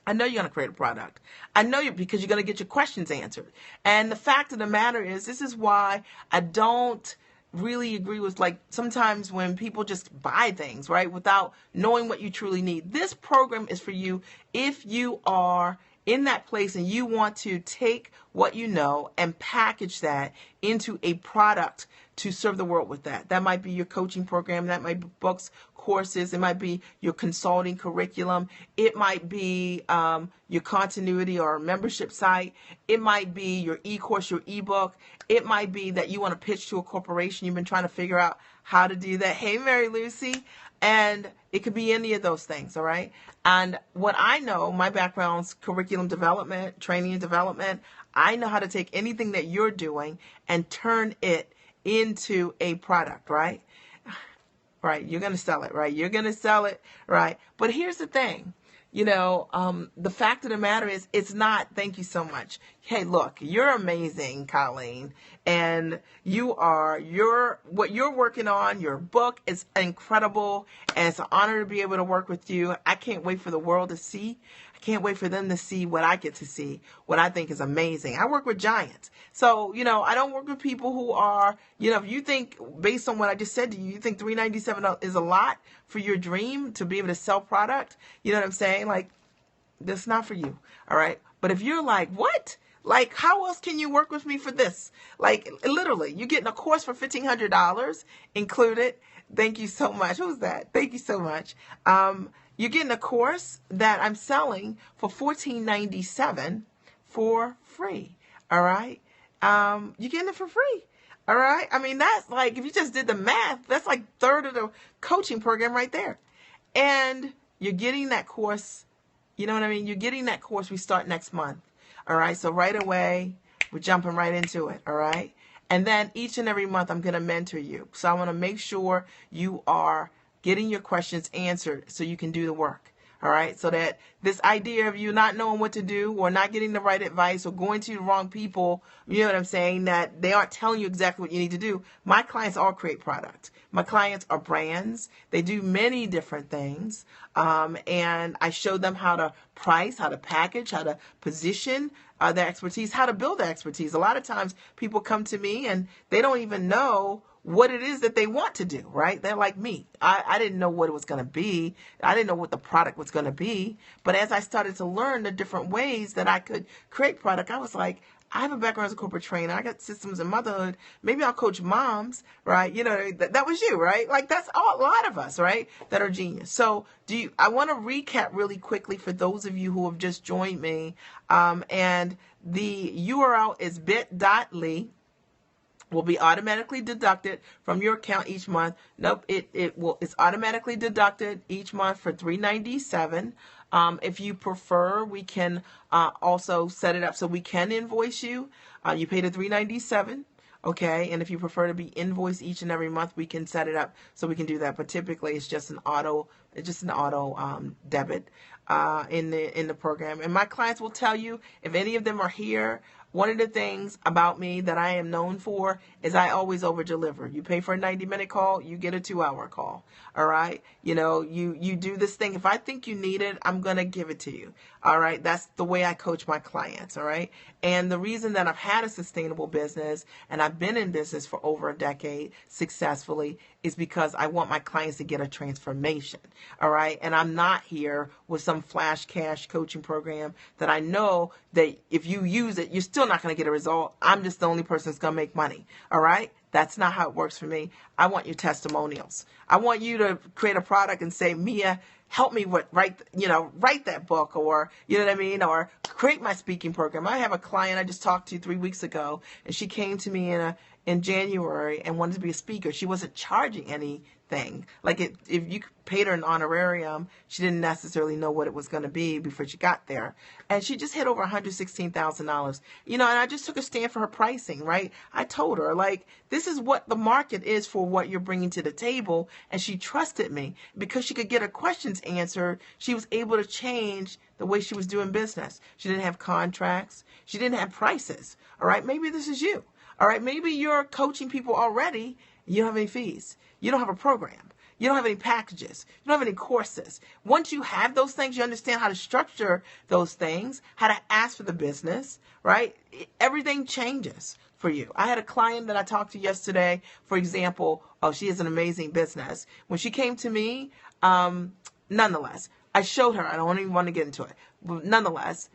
I know you're going to create a product. I know you, because you're going to get your questions answered. And the fact of the matter is, this is why I don't really agree with, like, sometimes when people just buy things, right, without knowing what you truly need. This program is for you if you are in that place and you want to take what you know and package that into a product to serve the world with that. That might be your coaching program. That might be books, courses. It might be your consulting curriculum. It might be your continuity or membership site. It might be your e-course, your ebook. It might be that you want to pitch to a corporation. You've been trying to figure out how to do that. Hey, Mary Lucy. And it could be any of those things, all right? And what I know, my background's curriculum development, training and development. I know how to take anything that you're doing and turn it into a product, right? Right, you're going to sell it, right? You're going to sell it, right? But here's the thing. The fact of the matter is, it's not, thank you so much. Hey, look, you're amazing, Colleen. And what you're working on, your book is incredible. And it's an honor to be able to work with you. I can't wait for the world to see. I can't wait for them to see what I get to see, what I think is amazing. I work with giants. So, I don't work with people who are, if you think, based on what I just said to you, you think $397 is a lot for your dream to be able to sell product. You know what I'm saying? Like, that's not for you. All right. But if you're like, what? Like, how else can you work with me for this? Like, literally, you're getting a course for $1,500 included. Thank you so much. Who's that? Thank you so much. You're getting a course that I'm selling for $14.97 for free. All right. You're getting it for free. All right. I mean, that's like, if you just did the math, that's like third of the coaching program right there. And you're getting that course. You know what I mean? You're getting that course. We start next month. All right. So right away, we're jumping right into it. All right. And then each and every month, I'm going to mentor you. So I want to make sure you are getting your questions answered so you can do the work. All right. So that this idea of you not knowing what to do or not getting the right advice or going to the wrong people, you know what I'm saying, that they aren't telling you exactly what you need to do. My clients all create product. My clients are brands. They do many different things. And I show them how to price, how to package, how to position their expertise, how to build their expertise. A lot of times people come to me and they don't even know what it is that they want to do, right? They're like me. I didn't know what it was going to be. I didn't know what the product was going to be. But as I started to learn the different ways that I could create product, I was like, I have a background as a corporate trainer. I got systems in motherhood. Maybe I'll coach moms, right? That was you, right? Like that's a lot of us, right? That are genius. So I want to recap really quickly for those of you who have just joined me. And the URL is bit.ly. Will be automatically deducted from your account each month. Nope, it's automatically deducted each month for $3.97. If you prefer, we can also set it up so we can invoice you. You pay the $3.97. Okay, and if you prefer to be invoiced each and every month, we can set it up so we can do that. But typically, it's just an auto debit in the program. And my clients will tell you, if any of them are here, one of the things about me that I am known for is I always over deliver. You pay for a 90-minute call, you get a 2-hour call. All right. You do this thing. If I think you need it, I'm going to give it to you. All right. That's the way I coach my clients. All right. And the reason that I've had a sustainable business and I've been in business for over a decade successfully is because I want my clients to get a transformation. All right. And I'm not here with some flash cash coaching program that I know that if you use it, you're still not going to get a result. I'm just the only person that's going to make money. All right. That's not how it works for me. I want your testimonials. I want you to create a product and say, Mia, help me write that book, or, you know what I mean? Or create my speaking program. I have a client I just talked to 3 weeks ago, and she came to me in January and wanted to be a speaker. She wasn't charging anything. Like if you paid her an honorarium, she didn't necessarily know what it was going to be before she got there. And she just hit over $116,000. And I just took a stand for her pricing, right? I told her, like, this is what the market is for what you're bringing to the table. And she trusted me because she could get her questions answered. She was able to change the way she was doing business. She didn't have contracts. She didn't have prices. All right. Maybe this is you. All right. Maybe you're coaching people already. You don't have any fees. You don't have a program. You don't have any packages. You don't have any courses. Once you have those things, you understand how to structure those things, how to ask for the business, right? Everything changes for you. I had a client that I talked to yesterday, for example. Oh, she has an amazing business. When she came to me, nonetheless, I showed her, I don't even want to get into it, but nonetheless,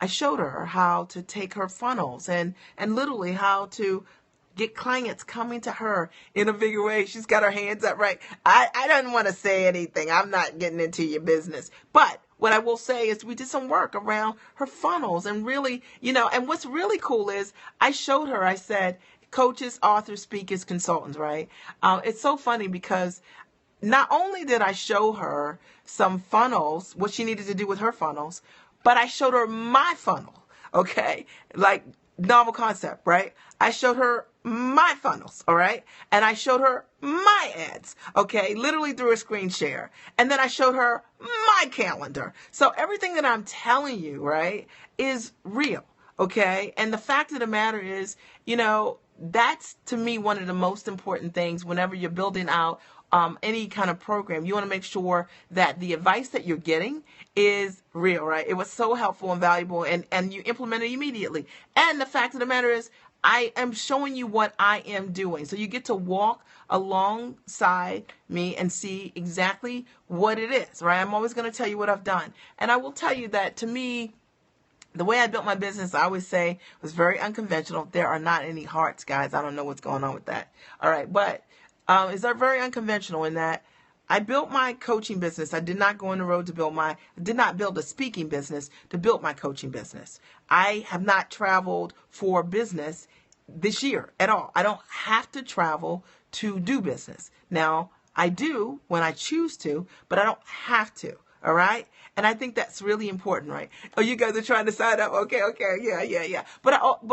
I showed her how to take her funnels and literally how to get clients coming to her in a bigger way. She's got her hands up, right? I don't want to say anything. I'm not getting into your business. But what I will say is we did some work around her funnels and really, and what's really cool is I showed her, I said, coaches, authors, speakers, consultants, right? It's so funny because not only did I show her some funnels, what she needed to do with her funnels, but I showed her my funnel, okay? Like novel concept, right? I showed her my funnels, all right? And I showed her my ads, okay? Literally through a screen share. And then I showed her my calendar. So everything that I'm telling you, right, is real, okay? And the fact of the matter is, that's to me one of the most important things whenever you're building out any kind of program. You want to make sure that the advice that you're getting is real, right? It was so helpful and valuable, and you implement it immediately. And the fact of the matter is, I am showing you what I am doing. So you get to walk alongside me and see exactly what it is, right? I'm always going to tell you what I've done. And I will tell you that to me, the way I built my business, I always say, was very unconventional. There are not any hearts, guys. I don't know what's going on with that. All right. But it's very unconventional in that I built my coaching business. I did not go on the road to did not build a speaking business to build my coaching business. I have not traveled for business this year at all. I don't have to travel to do business. Now, I do when I choose to, but I don't have to. All right. And I think that's really important, right? Oh, you guys are trying to sign up. Okay. Yeah. But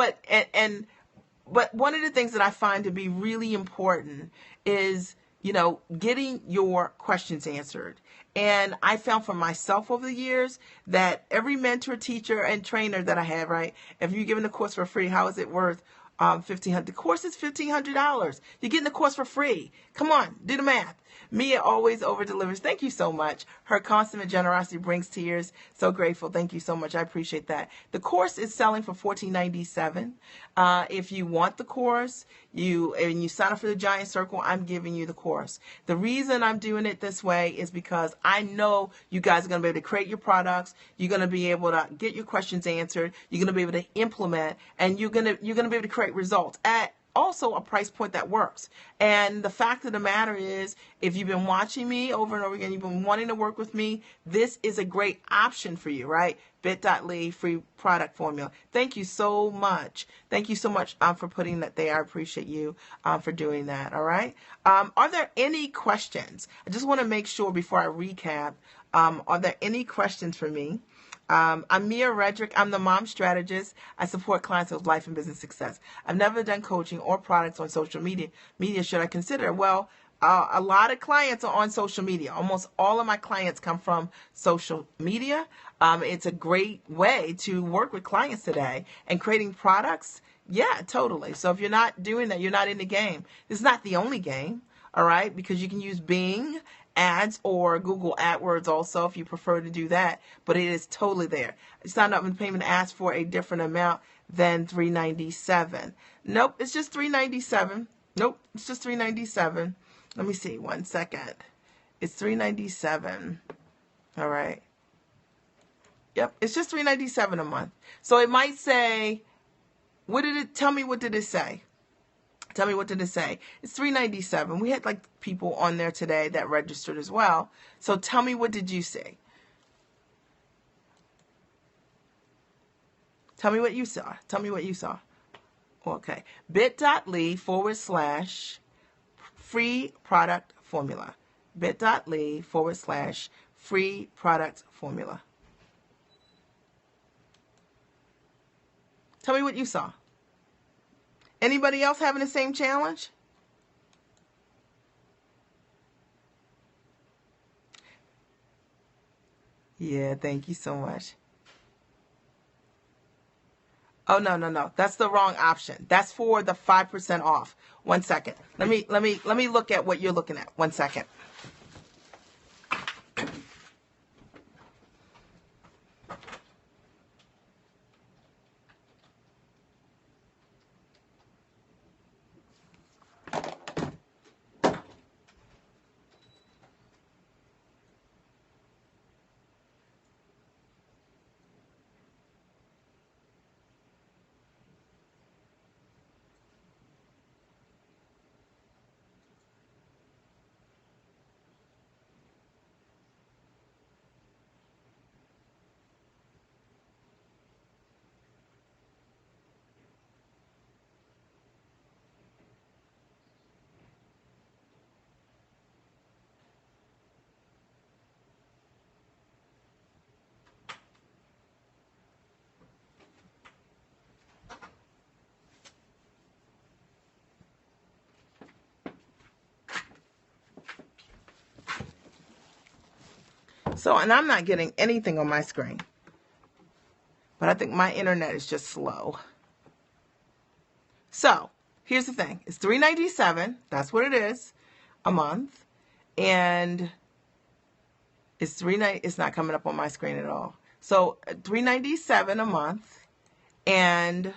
one of the things that I find to be really important is, getting your questions answered. And I found for myself over the years that every mentor, teacher, and trainer that I have, right, if you're giving the course for free, how is it worth $1,500. The course is $1,500. You're getting the course for free. Come on, do the math. Mia always over delivers. Thank you so much. Her consummate generosity brings tears. So grateful. Thank you so much. I appreciate that. The course is selling for $14.97. If you want the course, and you sign up for the Giant Circle, I'm giving you the course. The reason I'm doing it this way is because I know you guys are going to be able to create your products. You're going to be able to get your questions answered. You're going to be able to implement, and you're going to be able to create results at also a price point that works. And the fact of the matter is, if you've been watching me over and over again, you've been wanting to work with me, this is a great option for you, right? bit.ly free product formula. Thank you so much. Thank you so much for putting that there. I appreciate you for doing that. All right. Are there any questions? I just want to make sure before I recap, are there any questions for me? I'm Mia Redrick. I'm the mom strategist. I support clients with life and business success. I've never done coaching or products on social media. Should I consider? Well, a lot of clients are on social media. Almost all of my clients come from social media. It's a great way to work with clients today and creating products. Yeah, totally. So if you're not doing that, you're not in the game. It's not the only game. All right, because you can use Bing ads or Google AdWords also if you prefer to do that, but it is totally there. Signed up and payment asked for a different amount than $397. Nope, it's just $397. Nope, it's just $397. Let me see, 1 second. It's $397. All right. Yep, it's just $397 a month. So it might say, tell me what did it say? Tell me what did it say? It's $397. We had like people on there today that registered as well. So tell me, what did you see? Tell me what you saw. Tell me what you saw. Okay. bit.ly / free product formula. bit.ly / free product formula. Tell me what you saw. Anybody else having the same challenge? Yeah, thank you so much. Oh, no. That's the wrong option. That's for the 5% off. 1 second. Let me look at what you're looking at. 1 second. So, and I'm not getting anything on my screen, but I think my internet is just slow. So, here's the thing. It's $397. That's what it is a month. And it's it's not coming up on my screen at all. So, $397 a month. And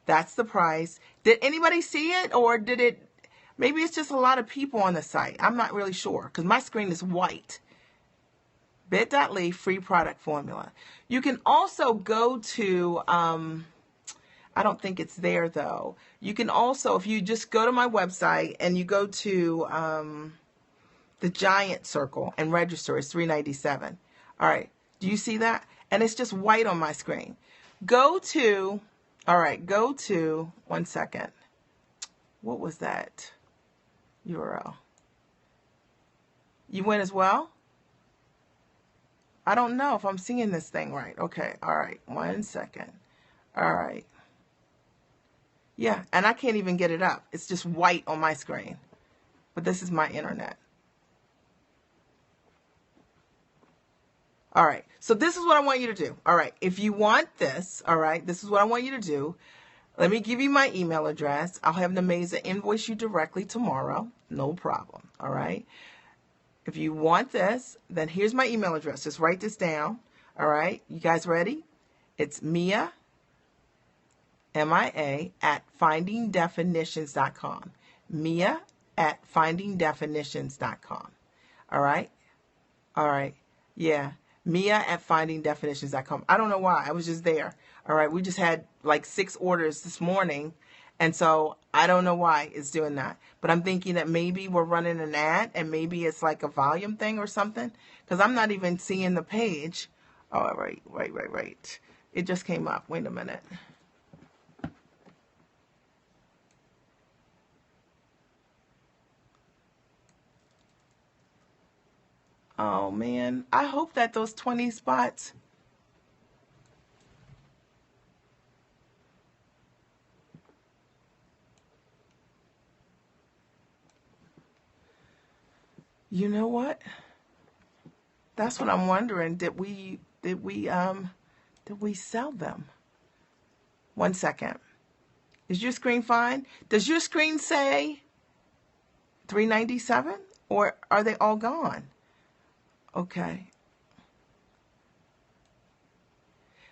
that's the price. Did anybody see it, or did it? Maybe it's just a lot of people on the site. I'm not really sure because my screen is white. bit.ly free product formula. You can also go to, I don't think it's there though. You can also, if you just go to my website and you go to the Giant Circle and register, it's $397. All right, do you see that? And it's just white on my screen. Go to, 1 second. What was that URL? You went as well? I don't know if I'm seeing this thing right. Okay, all right, 1 second. All right. Yeah, and I can't even get it up. It's just white on my screen. But this is my internet. All right, so this is what I want you to do. All right, if you want this, all right, this is what I want you to do. Let me give you my email address. I'll have Nemeza invoice you directly tomorrow. No problem. All right. If you want this, then here's my email address. Just write this down. All right. You guys ready? It's Mia, M-I-A, at findingdefinitions.com. Mia at findingdefinitions.com. All right. All right. Yeah. Mia at findingdefinitions.com. I don't know why. I was just there. All right. We just had like 6 orders this morning. And so I don't know why it's doing that. But I'm thinking that maybe we're running an ad and maybe it's like a volume thing or something. Because I'm not even seeing the page. Oh, right. It just came up. Wait a minute. Oh, man. I hope that those 20 spots. You know what? That's what I'm wondering. Did we sell them? 1 second. Is your screen fine? Does your screen say $397 or are they all gone? Okay.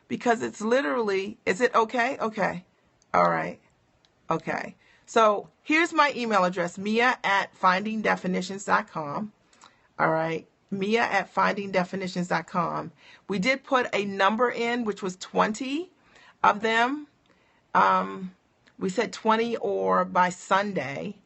Because it's literally, is it okay? Okay. All right. Okay. So here's my email address, Mia at findingdefinitions.com. All right. Mia at findingdefinitions.com. We did put a number in, which was 20 of them. We said 20 or by Sunday,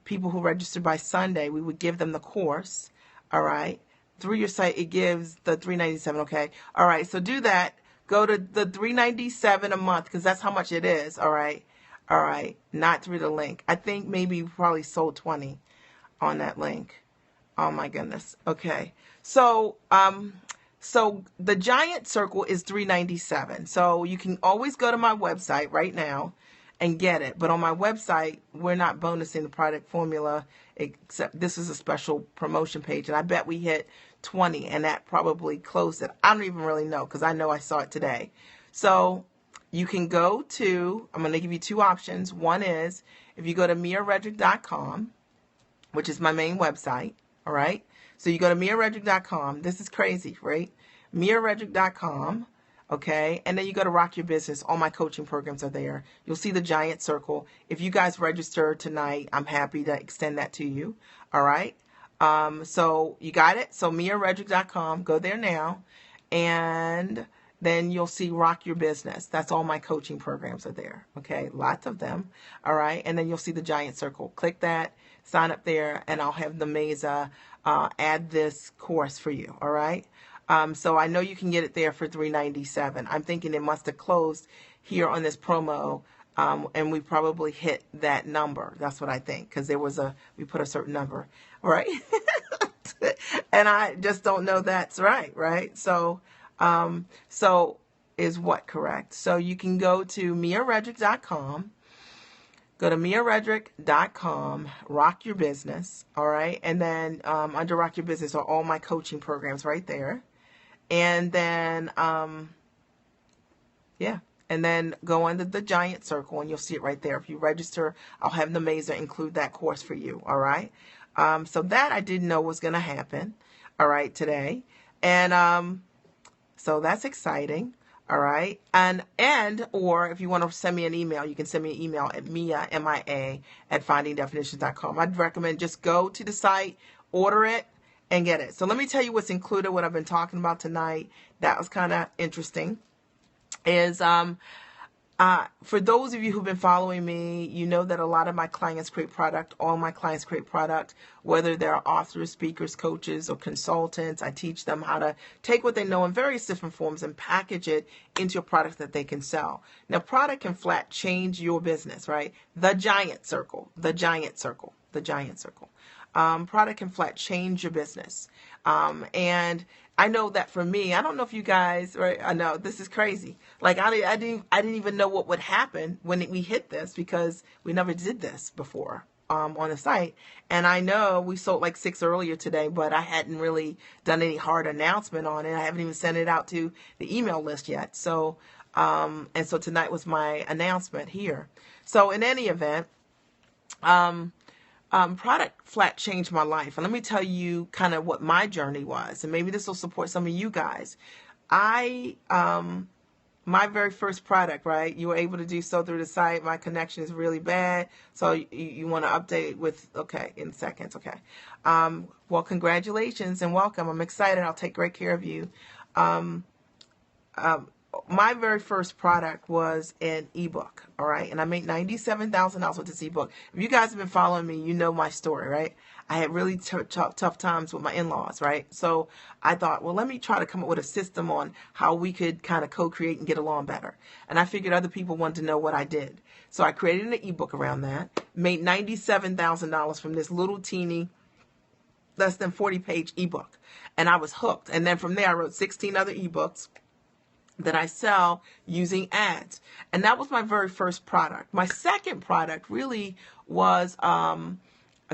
people who registered by Sunday, we would give them the course. All right. Through your site, it gives the $397. Okay. All right. So do that. Go to the $397 a month because that's how much it is. All right. All right. Not through the link. I think maybe you probably sold 20 on that link. Oh my goodness. Okay. So the giant circle is $397. So you can always go to my website right now and get it. But on my website, we're not bonusing the product formula, except this is a special promotion page. And I bet we hit 20 and that probably closed it. I don't even really know because I know I saw it today. So you can go to, I'm going to give you 2 options. One is if you go to miaredrick.com, which is my main website. All right. So you go to miaredrick.com. This is crazy, right? miaredrick.com. Okay. And then you go to Rock Your Business. All my coaching programs are there. You'll see the giant circle. If you guys register tonight, I'm happy to extend that to you. All right. So you got it. So miaredrick.com. Go there now. And then you'll see Rock Your Business. That's all my coaching programs are there. Okay. Lots of them. All right. And then you'll see the giant circle. Click that. Sign up there, and I'll have Nemeza add this course for you. All right. So I know you can get it there for $397. I'm thinking it must have closed here on this promo, and we probably hit that number. That's what I think, because we put a certain number, right? And I just don't know that's right, right? So is what correct? So you can go to miaredrick.com. Go to miaredrick.com, Rock Your Business, all right? And then under Rock Your Business are all my coaching programs right there. And then, and then go under the giant circle and you'll see it right there. If you register, I'll have Nemeza include that course for you, all right? So that I didn't know was going to happen, all right, today. And so that's exciting. All right. Or if you want to send me an email, you can send me an email at Mia, M-I-A, at findingdefinitions.com. I'd recommend just go to the site, order it, and get it. So let me tell you what's included, what I've been talking about tonight. That was kind of interesting. Is for those of you who've been following me, you know that a lot of my clients create product. All my clients create product, whether they're authors, speakers, coaches, or consultants. I teach them how to take what they know in various different forms and package it into a product that they can sell. Now, product can flat change your business, right? The giant circle, the giant circle, the giant circle. Product can flat change your business. And I know that for me, I don't know if you guys, right? I know this is crazy. Like I didn't even know what would happen when we hit this because we never did this before on the site. And I know we sold like 6 earlier today, but I hadn't really done any hard announcement on it. I haven't even sent it out to the email list yet. So And so tonight was my announcement here. So in any event, product flat changed my life. And let me tell you kind of what my journey was. And maybe this will support some of you guys. My very first product, right? You were able to do so through the site. My connection is really bad. So you want to update with, okay, in seconds. Okay. Well, congratulations and welcome. I'm excited. I'll take great care of you. My very first product was an ebook, all right? And I made $97,000 with this ebook. If you guys have been following me, you know my story, right? I had really tough times with my in-laws, right? So I thought, well, let me try to come up with a system on how we could kind of co-create and get along better. And I figured other people wanted to know what I did. So I created an ebook around that, made $97,000 from this little teeny, less than 40-page ebook. And I was hooked. And then from there, I wrote 16 other ebooks that I sell using ads. And that was my very first product. My second product really was a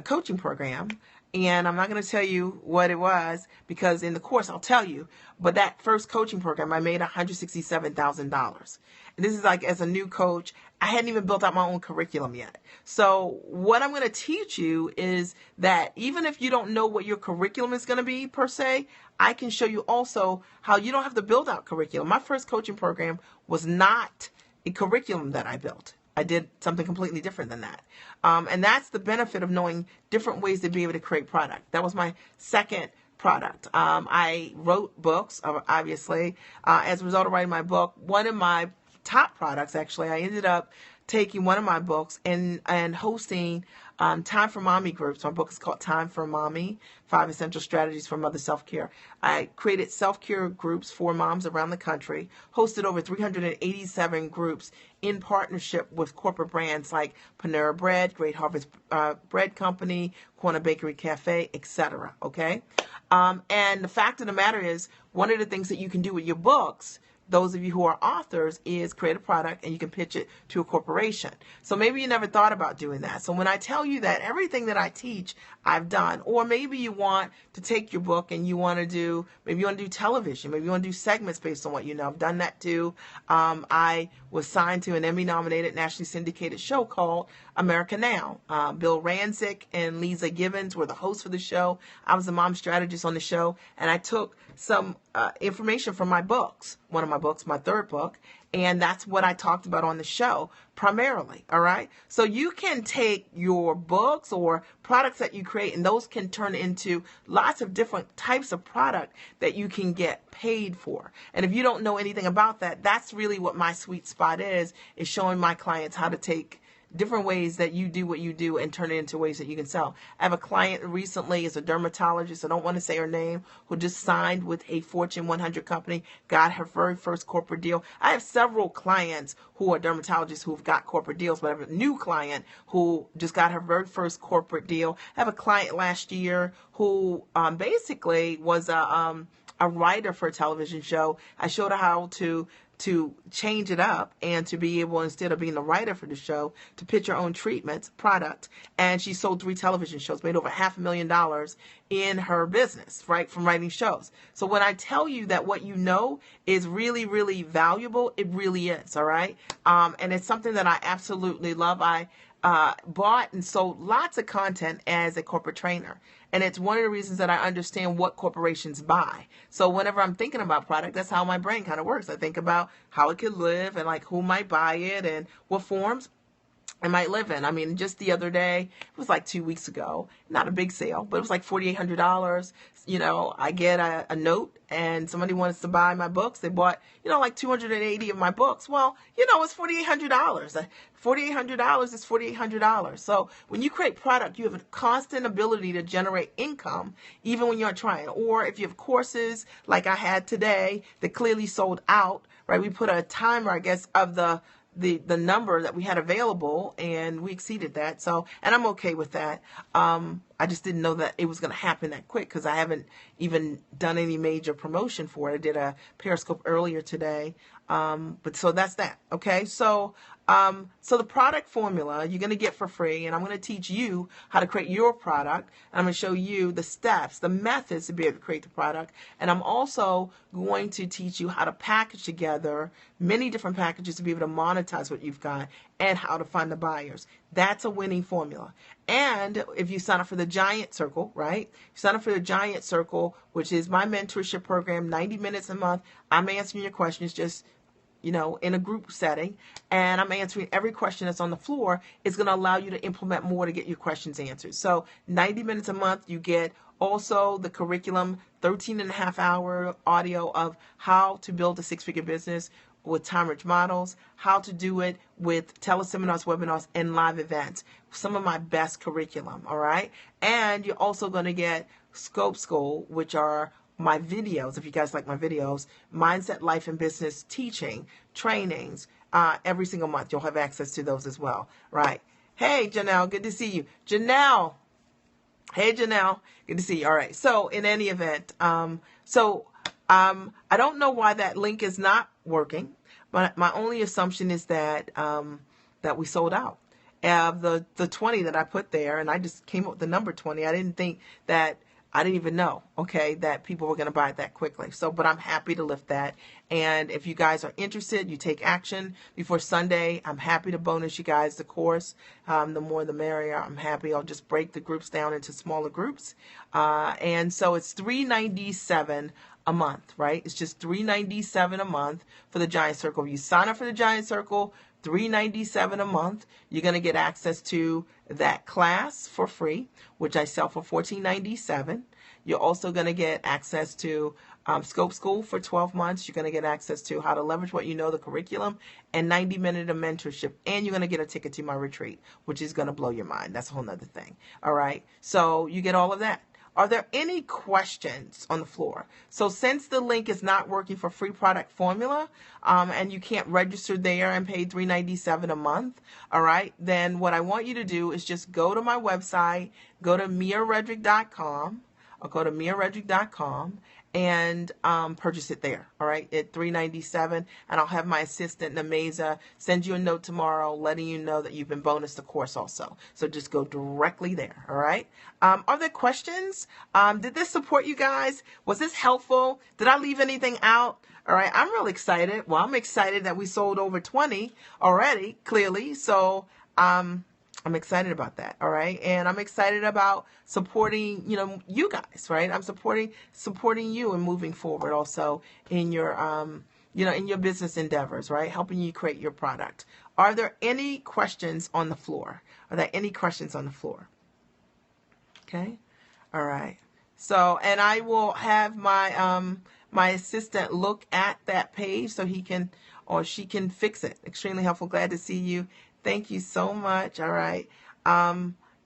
coaching program. And I'm not going to tell you what it was because in the course I'll tell you. But that first coaching program, I made $167,000. And this is like as a new coach, I hadn't even built out my own curriculum yet. So what I'm going to teach you is that even if you don't know what your curriculum is going to be per se, I can show you also how you don't have to build out curriculum. My first coaching program was not a curriculum that I built. I did something completely different than that. And that's the benefit of knowing different ways to be able to create product. That was my second product. I wrote books, obviously. As a result of writing my book, one of my top products, actually, I ended up taking one of my books and hosting Time for Mommy groups. My book is called Time for Mommy, 5 Essential Strategies for Mother Self-Care. I created self-care groups for moms around the country, hosted over 387 groups in partnership with corporate brands like Panera Bread, Great Harvest Bread Company, Corner Bakery Cafe, etc. Okay? And the fact of the matter is, one of the things that you can do with your books, those of you who are authors, is create a product and you can pitch it to a corporation. So maybe you never thought about doing that. So when I tell you that everything that I teach, I've done, or maybe you want to take your book and you want to do, maybe you want to do television, maybe you want to do segments based on what you know. I've done that too. I was signed to an Emmy nominated, nationally syndicated show called America Now. Bill Rancic and Lisa Gibbons were the hosts for the show. I was the mom strategist on the show, and I took some information from my books, one of my books, my third book, and that's what I talked about on the show primarily, all right? So you can take your books or products that you create, and those can turn into lots of different types of product that you can get paid for. And if you don't know anything about that, that's really what my sweet spot is showing my clients how to take different ways that you do what you do and turn it into ways that you can sell. I have a client recently, is a dermatologist, I don't want to say her name, who just signed with a Fortune 100 company, got her very first corporate deal. I have several clients who are dermatologists who've got corporate deals, but I have a new client who just got her very first corporate deal. I have a client last year who basically was a writer for a television show. I showed her how to change it up and to be able, instead of being the writer for the show, to pitch her own treatments, product. And she sold 3 television shows, made over $500,000 in her business, right, from writing shows. So when I tell you that what you know is really, really valuable, it really is, all right? And it's something that I absolutely love. I bought and sold lots of content as a corporate trainer. And it's one of the reasons that I understand what corporations buy. So whenever I'm thinking about product, that's how my brain kind of works. I think about how it could live and like who might buy it and what forms it might live in. I mean, just the other day, it was like 2 weeks ago, not a big sale, but it was like $4,800. You know, I get a note and somebody wants to buy my books. They bought, like 280 of my books. Well, it's $4,800. $4,800 is $4,800. So when you create product, you have a constant ability to generate income, even when you're trying. Or if you have courses like I had today that clearly sold out, right? We put a timer, I guess, of the number that we had available, and we exceeded that. So, and I'm okay with that. I just didn't know that it was going to happen that quick because I haven't even done any major promotion for it. I did a Periscope earlier today. But so that's that. Okay. So, So the product formula you're going to get for free, and I'm going to teach you how to create your product. And I'm going to show you the steps, the methods to be able to create the product. And I'm also going to teach you how to package together many different packages to be able to monetize what you've got and how to find the buyers. That's a winning formula. And if you sign up for the Giant Circle, right? You sign up for the Giant Circle, which is my mentorship program, 90 minutes a month. I'm answering your questions just in a group setting, and I'm answering every question that's on the floor. Is going to allow you to implement more to get your questions answered. So 90 minutes a month, you get also the curriculum, 13 and a half hour audio of how to build a six-figure business with time-rich models, how to do it with teleseminars, webinars, and live events. Some of my best curriculum, all right? And you're also going to get Scope School, which are my videos, if you guys like my videos, mindset, life, and business teaching, trainings, every single month. You'll have access to those as well, right? Hey, Janelle, good to see you. Janelle. Hey, Janelle, good to see you. All right. So in any event, I don't know why that link is not working, but my only assumption is that that we sold out. The 20 that I put there, and I just came up with the number 20. I didn't even know, okay, that people were going to buy it that quickly. So, but I'm happy to lift that. And if you guys are interested, you take action before Sunday. I'm happy to bonus you guys the course. The more the merrier. I'm happy. I'll just break the groups down into smaller groups. And so it's $397 a month, right? It's just $397 a month for the Giant Circle. If you sign up for the Giant Circle, $397 a month. You're going to get access to that class for free, which I sell for $14.97. You're also going to get access to Scope School for 12 months. You're going to get access to how to leverage what you know, the curriculum, and 90 minutes of mentorship. And you're going to get a ticket to my retreat, which is going to blow your mind. That's a whole nother thing. All right. So you get all of that. Are there any questions on the floor? So since the link is not working for free product formula, and you can't register there and pay $397 a month, all right, then what I want you to do is just go to my website, go to miaredrick.com, or go to miaredrick.com and purchase it there, all right, at $397. And I'll have my assistant, Nameza, send you a note tomorrow letting you know that you've been bonused the course also. So just go directly there, all right? Are there questions? Did this support you guys? Was this helpful? Did I leave anything out? All right, I'm really excited. Well, I'm excited that we sold over 20 already, clearly. So I'm excited about that, all right? And I'm excited about supporting, you guys, right? I'm supporting you and moving forward also in your, in your business endeavors, right? Helping you create your product. Are there any questions on the floor? Are there any questions on the floor? Okay, all right. So, and I will have my my assistant look at that page so he can or she can fix it. Extremely helpful. Glad to see you. Thank you so much. All right.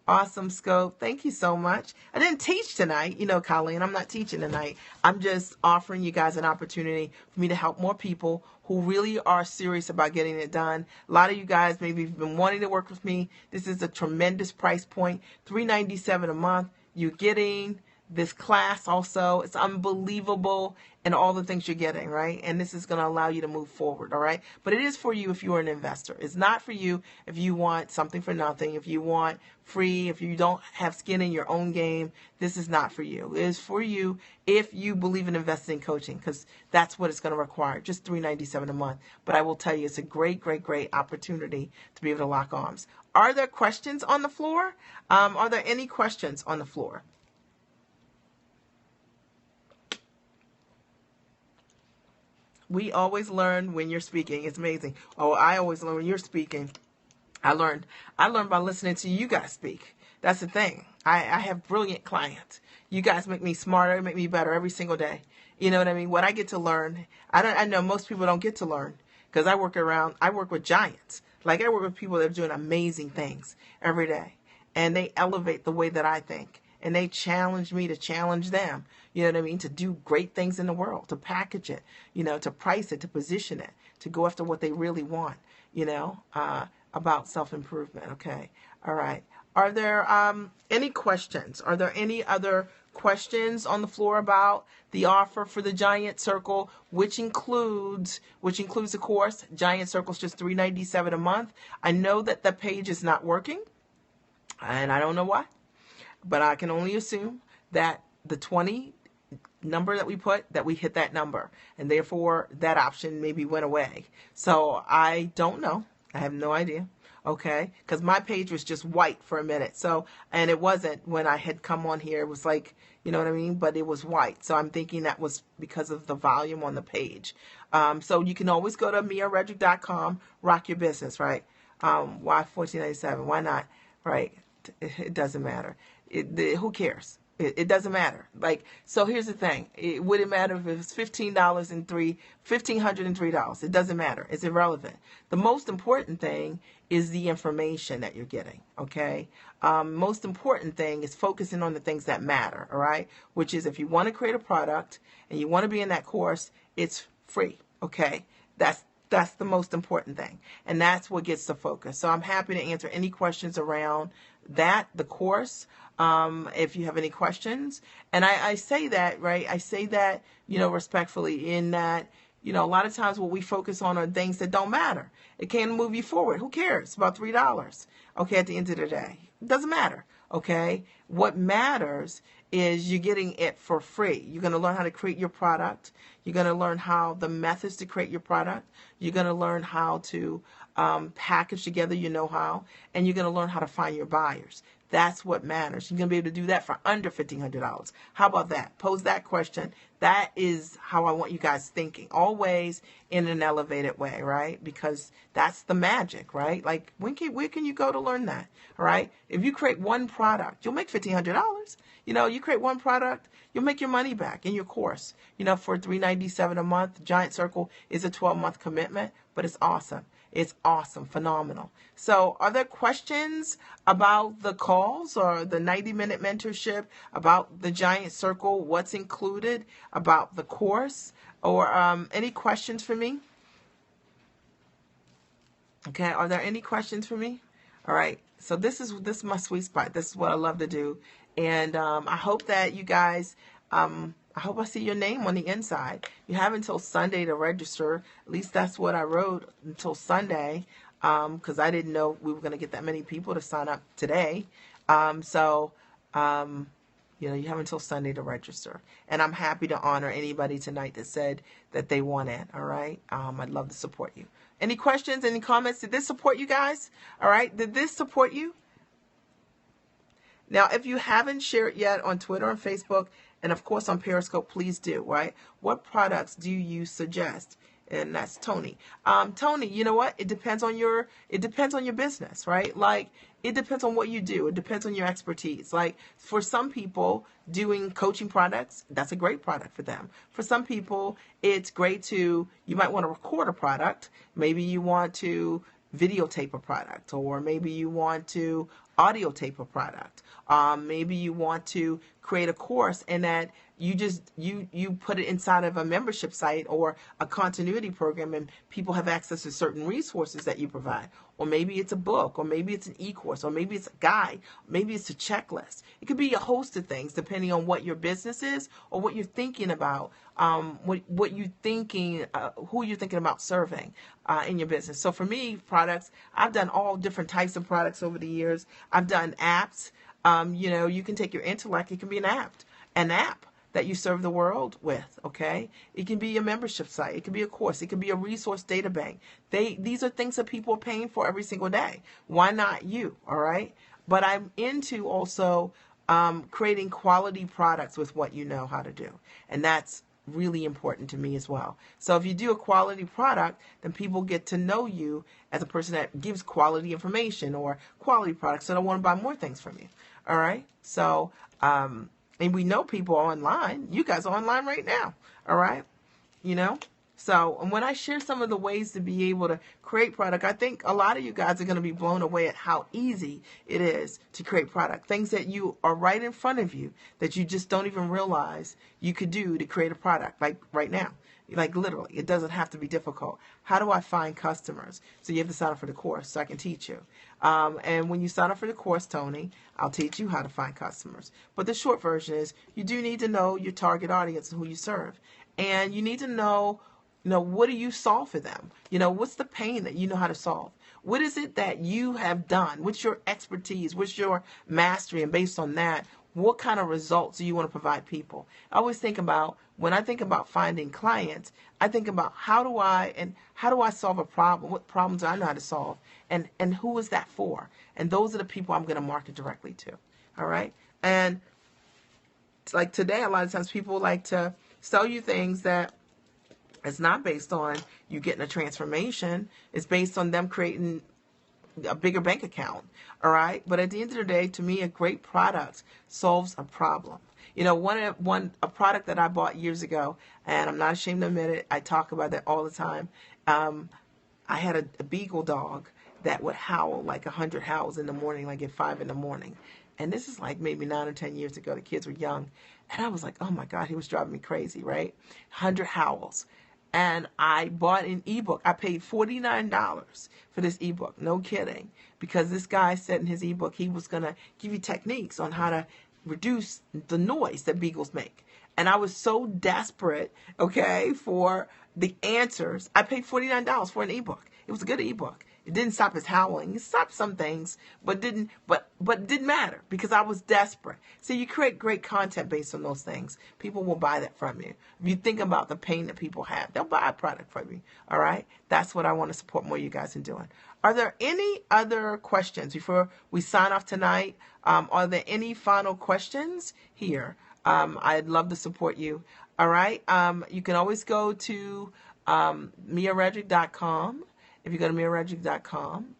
Awesome, Scope. Thank you so much. I didn't teach tonight, Colleen. I'm not teaching tonight. I'm just offering you guys an opportunity for me to help more people who really are serious about getting it done. A lot of you guys maybe have been wanting to work with me. This is a tremendous price point, $397 a month. You're getting this class also. It's unbelievable and all the things you're getting, right? And this is going to allow you to move forward, all right? But it is for you if you're an investor. It's not for you if you want something for nothing, if you want free, if you don't have skin in your own game. This is not for you. It is for you if you believe in investing in coaching, because that's what it's going to require, just $397 a month. But I will tell you, it's a great, great, great opportunity to be able to lock arms. Are there questions on the floor? Are there any questions on the floor? We always learn when you're speaking. It's amazing. Oh, I always learn when you're speaking. I learned by listening to you guys speak. That's the thing. I have brilliant clients. You guys make me smarter, make me better every single day. You know what I mean? What I get to learn, I know most people don't get to learn because I work with giants. Like I work with people that are doing amazing things every day. And they elevate the way that I think. And they challenge me to challenge them, you know what I mean, to do great things in the world, to package it, to price it, to position it, to go after what they really want, about self-improvement. Okay. All right. Are there any questions? Are there any other questions on the floor about the offer for the Giant Circle, which includes the course. Giant Circle's just $397 a month. I know that the page is not working, and I don't know why, but I can only assume that the 20 number that we put, that we hit that number, and therefore that option maybe went away. So I don't know. I have no idea. Okay, because my page was just white for a minute. So, and it wasn't when I had come on here. It was like, you know what I mean? But it was white. So I'm thinking that was because of the volume on the page. So you can always go to miaredrick.com, rock your business, right? Why $14.97? Why not? Right? It doesn't matter. Who cares? It doesn't matter. Like, so here's the thing. It wouldn't matter if it was $1,503. It doesn't matter. It's irrelevant. The most important thing is the information that you're getting. Okay. Most important thing is focusing on the things that matter. All right. Which is, if you want to create a product and you want to be in that course, it's free. Okay. That's the most important thing. And that's what gets the focus. So I'm happy to answer any questions around that, the course. If you have any questions, and I say that, right? I say that, respectfully, in that, a lot of times what we focus on are things that don't matter. It can't move you forward. Who cares? About $3. Okay. At the end of the day, it doesn't matter. Okay. What matters is you're getting it for free. You're going to learn how to create your product. You're going to learn how the methods to create your product. You're going to learn how to package together your know-how, and you're going to learn how to find your buyers. That's what matters. You're going to be able to do that for under $1,500. How about that? Pose that question. That is how I want you guys thinking. Always in an elevated way, right? Because that's the magic, right? Like, where can you go to learn that? All right? If you create one product, you'll make $1,500. You create one product, you'll make your money back in your course. For $397 a month. Giant Circle is a 12-month commitment, but it's awesome. It's awesome, phenomenal. So are there questions about the calls or the 90-minute mentorship, about the Giant Circle, what's included, about the course, or any questions for me? Okay, are there any questions for me? All right, so this is my sweet spot. This is what I love to do. And I hope that you guys... I hope I see your name on the inside. You have until Sunday to register. At least that's what I wrote, until Sunday, because I didn't know we were going to get that many people to sign up today. You have until Sunday to register. And I'm happy to honor anybody tonight that said that they want it. All right. I'd love to support you. Any questions, any comments? Did this support you guys? All right. Did this support you? Now, if you haven't shared yet on Twitter and Facebook, and of course on Periscope, please do, right? What products do you suggest? And that's Tony. Tony, you know what? It depends on your business, right? Like, it depends on what you do. It depends on your expertise. Like, for some people, doing coaching products, that's a great product for them. For some people, it's great you might want to record a product. Maybe you want to videotape a product, or maybe you want to audio tape a product. Maybe you want to create a course and that you put it inside of a membership site or a continuity program, and people have access to certain resources that you provide. Or maybe it's a book, or maybe it's an e-course, or maybe it's a guide, maybe it's a checklist. It could be a host of things depending on what your business is or what you're thinking about, what you're thinking, who you're thinking about serving in your business. So for me, products, I've done all different types of products over the years. I've done apps. You can take your intellect. It can be an app that you serve the world with, okay? It can be a membership site. It can be a course. It can be a resource data bank. These are things that people are paying for every single day. Why not you, all right? But I'm into also creating quality products with what you know how to do. And that's really important to me as well. So if you do a quality product, then people get to know you as a person that gives quality information or quality products, so they want to buy more things from you, all right? So, and we know people are online. You guys are online right now. All right. So and when I share some of the ways to be able to create product, I think a lot of you guys are going to be blown away at how easy it is to create product. Things that you are right in front of you that you just don't even realize you could do to create a product, like right now. Like literally, it doesn't have to be difficult. How do I find customers? So you have to sign up for the course so I can teach you. And when you sign up for the course, Tony, I'll teach you how to find customers. But the short version is you do need to know your target audience and who you serve. And you need to know, what do you solve for them? What's the pain that you know how to solve? What is it that you have done? What's your expertise? What's your mastery? And based on that, what kind of results do you want to provide people? I always think about, when I think about finding clients, I think about how do I solve a problem? What problems do I know how to solve? And who is that for? And those are the people I'm going to market directly to. All right. And like today, a lot of times people like to sell you things that it's not based on you getting a transformation. It's based on them creating a bigger bank account. All right. But at the end of the day, to me, a great product solves a problem. A product that I bought years ago, and I'm not ashamed to admit it, I talk about that all the time. I had a beagle dog that would howl like 100 howls in the morning, like at 5 in the morning. And this is like maybe 9 or 10 years ago. The kids were young. And I was like, oh my God, he was driving me crazy, right? 100 howls. And I bought an ebook. I paid $49 for this ebook. No kidding. Because this guy said in his ebook he was going to give you techniques on how to reduce the noise that beagles make. And I was so desperate, okay, for the answers. I paid $49 for an ebook. It was a good ebook. It didn't stop his howling. It stopped some things, but it didn't matter because I was desperate. So you create great content based on those things. People will buy that from you. If you think about the pain that people have, they'll buy a product from you. All right? That's what I want to support more of you guys in doing. Are there any other questions before we sign off tonight? Are there any final questions here? I'd love to support you. All right? You can always go to miaredrick.com. If you go to miaredrick.com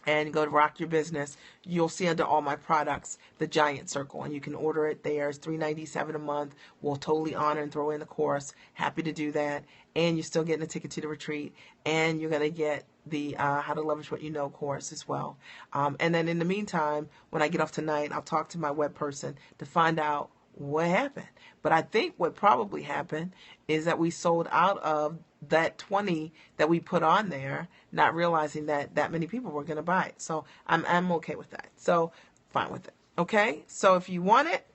and go to Rock Your Business, you'll see under all my products the Giant Circle, and you can order it there. It's $3.97 a month. We'll totally honor and throw in the course. Happy to do that. And you're still getting a ticket to the retreat, and you're going to get the How to Leverage What You Know course as well. And then in the meantime, when I get off tonight, I'll talk to my web person to find out what happened. But I think what probably happened is that we sold out of that 20 that we put on there, not realizing that many people were going to buy it. So I'm okay with that. So fine with it. Okay. So if you want it,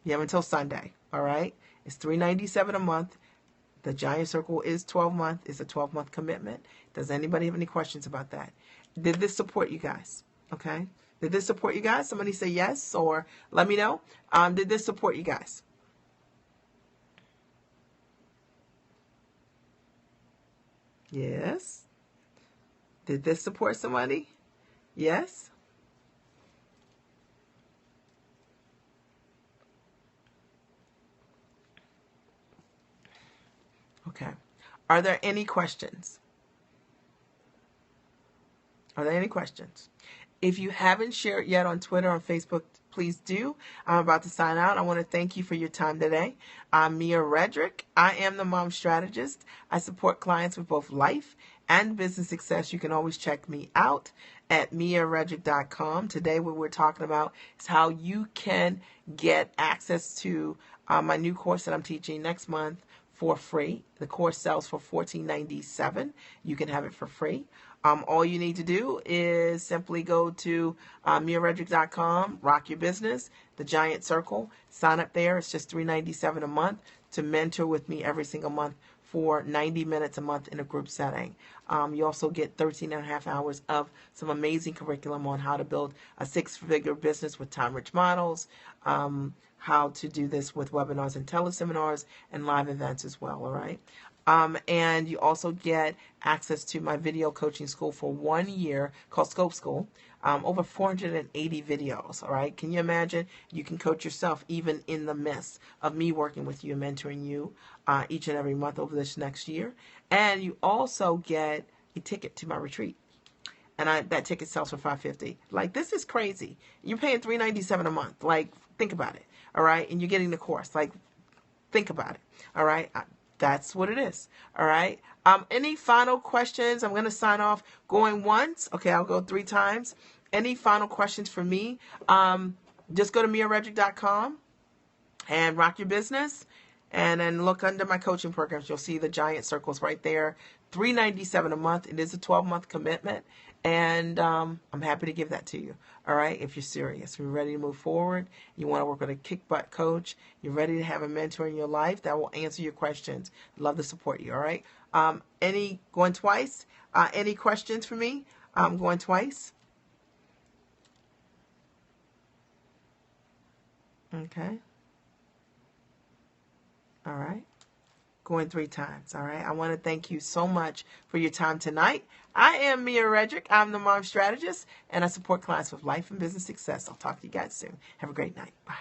you have until Sunday. All right. It's $3.97 a month. The Giant Circle is 12 month. It's a 12-month commitment. Does anybody have any questions about that? Did this support you guys? Okay. Did this support you guys? Somebody say yes or let me know. Did this support you guys? Yes. Did this support somebody? Yes. Okay. Are there any questions? Are there any questions? If you haven't shared yet on Twitter or Facebook, please do. I'm about to sign out. I want to thank you for your time today. I'm Mia Redrick. I am the Mom Strategist. I support clients with both life and business success. You can always check me out at miaredrick.com. Today what we're talking about is how you can get access to my new course that I'm teaching next month for free. The course sells for $14.97. You can have it for free. All you need to do is simply go to miaredrick.com, Rock Your Business, the Giant Circle, sign up there. It's just $3.97 a month to mentor with me every single month for 90 minutes a month in a group setting. You also get 13 and a half hours of some amazing curriculum on how to build a 6-figure business with time-rich models, how to do this with webinars and teleseminars and live events as well, all right? And you also get access to my video coaching school for 1 year called Scope School. Over 480 videos, all right? Can you imagine? You can coach yourself even in the midst of me working with you and mentoring you each and every month over this next year. And you also get a ticket to my retreat. And that ticket sells for $550. Like, this is crazy. You're paying $397 a month. Like, think about it, all right? And you're getting the course. Like, think about it, all right? That's what it is. All right. Any final questions? I'm going to sign off going once. Okay. I'll go 3 times. Any final questions for me? Just go to miaredrick.com and Rock Your Business And then look under my coaching programs. You'll see the giant circles right there. $397 a month. It is a 12-month commitment. And I'm happy to give that to you. All right. If you're serious, you're ready to move forward, you want to work with a kick butt coach, you're ready to have a mentor in your life that will answer your questions. Love to support you. All right. Going twice? Any questions for me? Going twice? Okay. All right. Going 3 times. All right. I want to thank you so much for your time tonight. I am Mia Redrick. I'm the mom strategist, and I support clients with life and business success. I'll talk to you guys soon. Have a great night. Bye.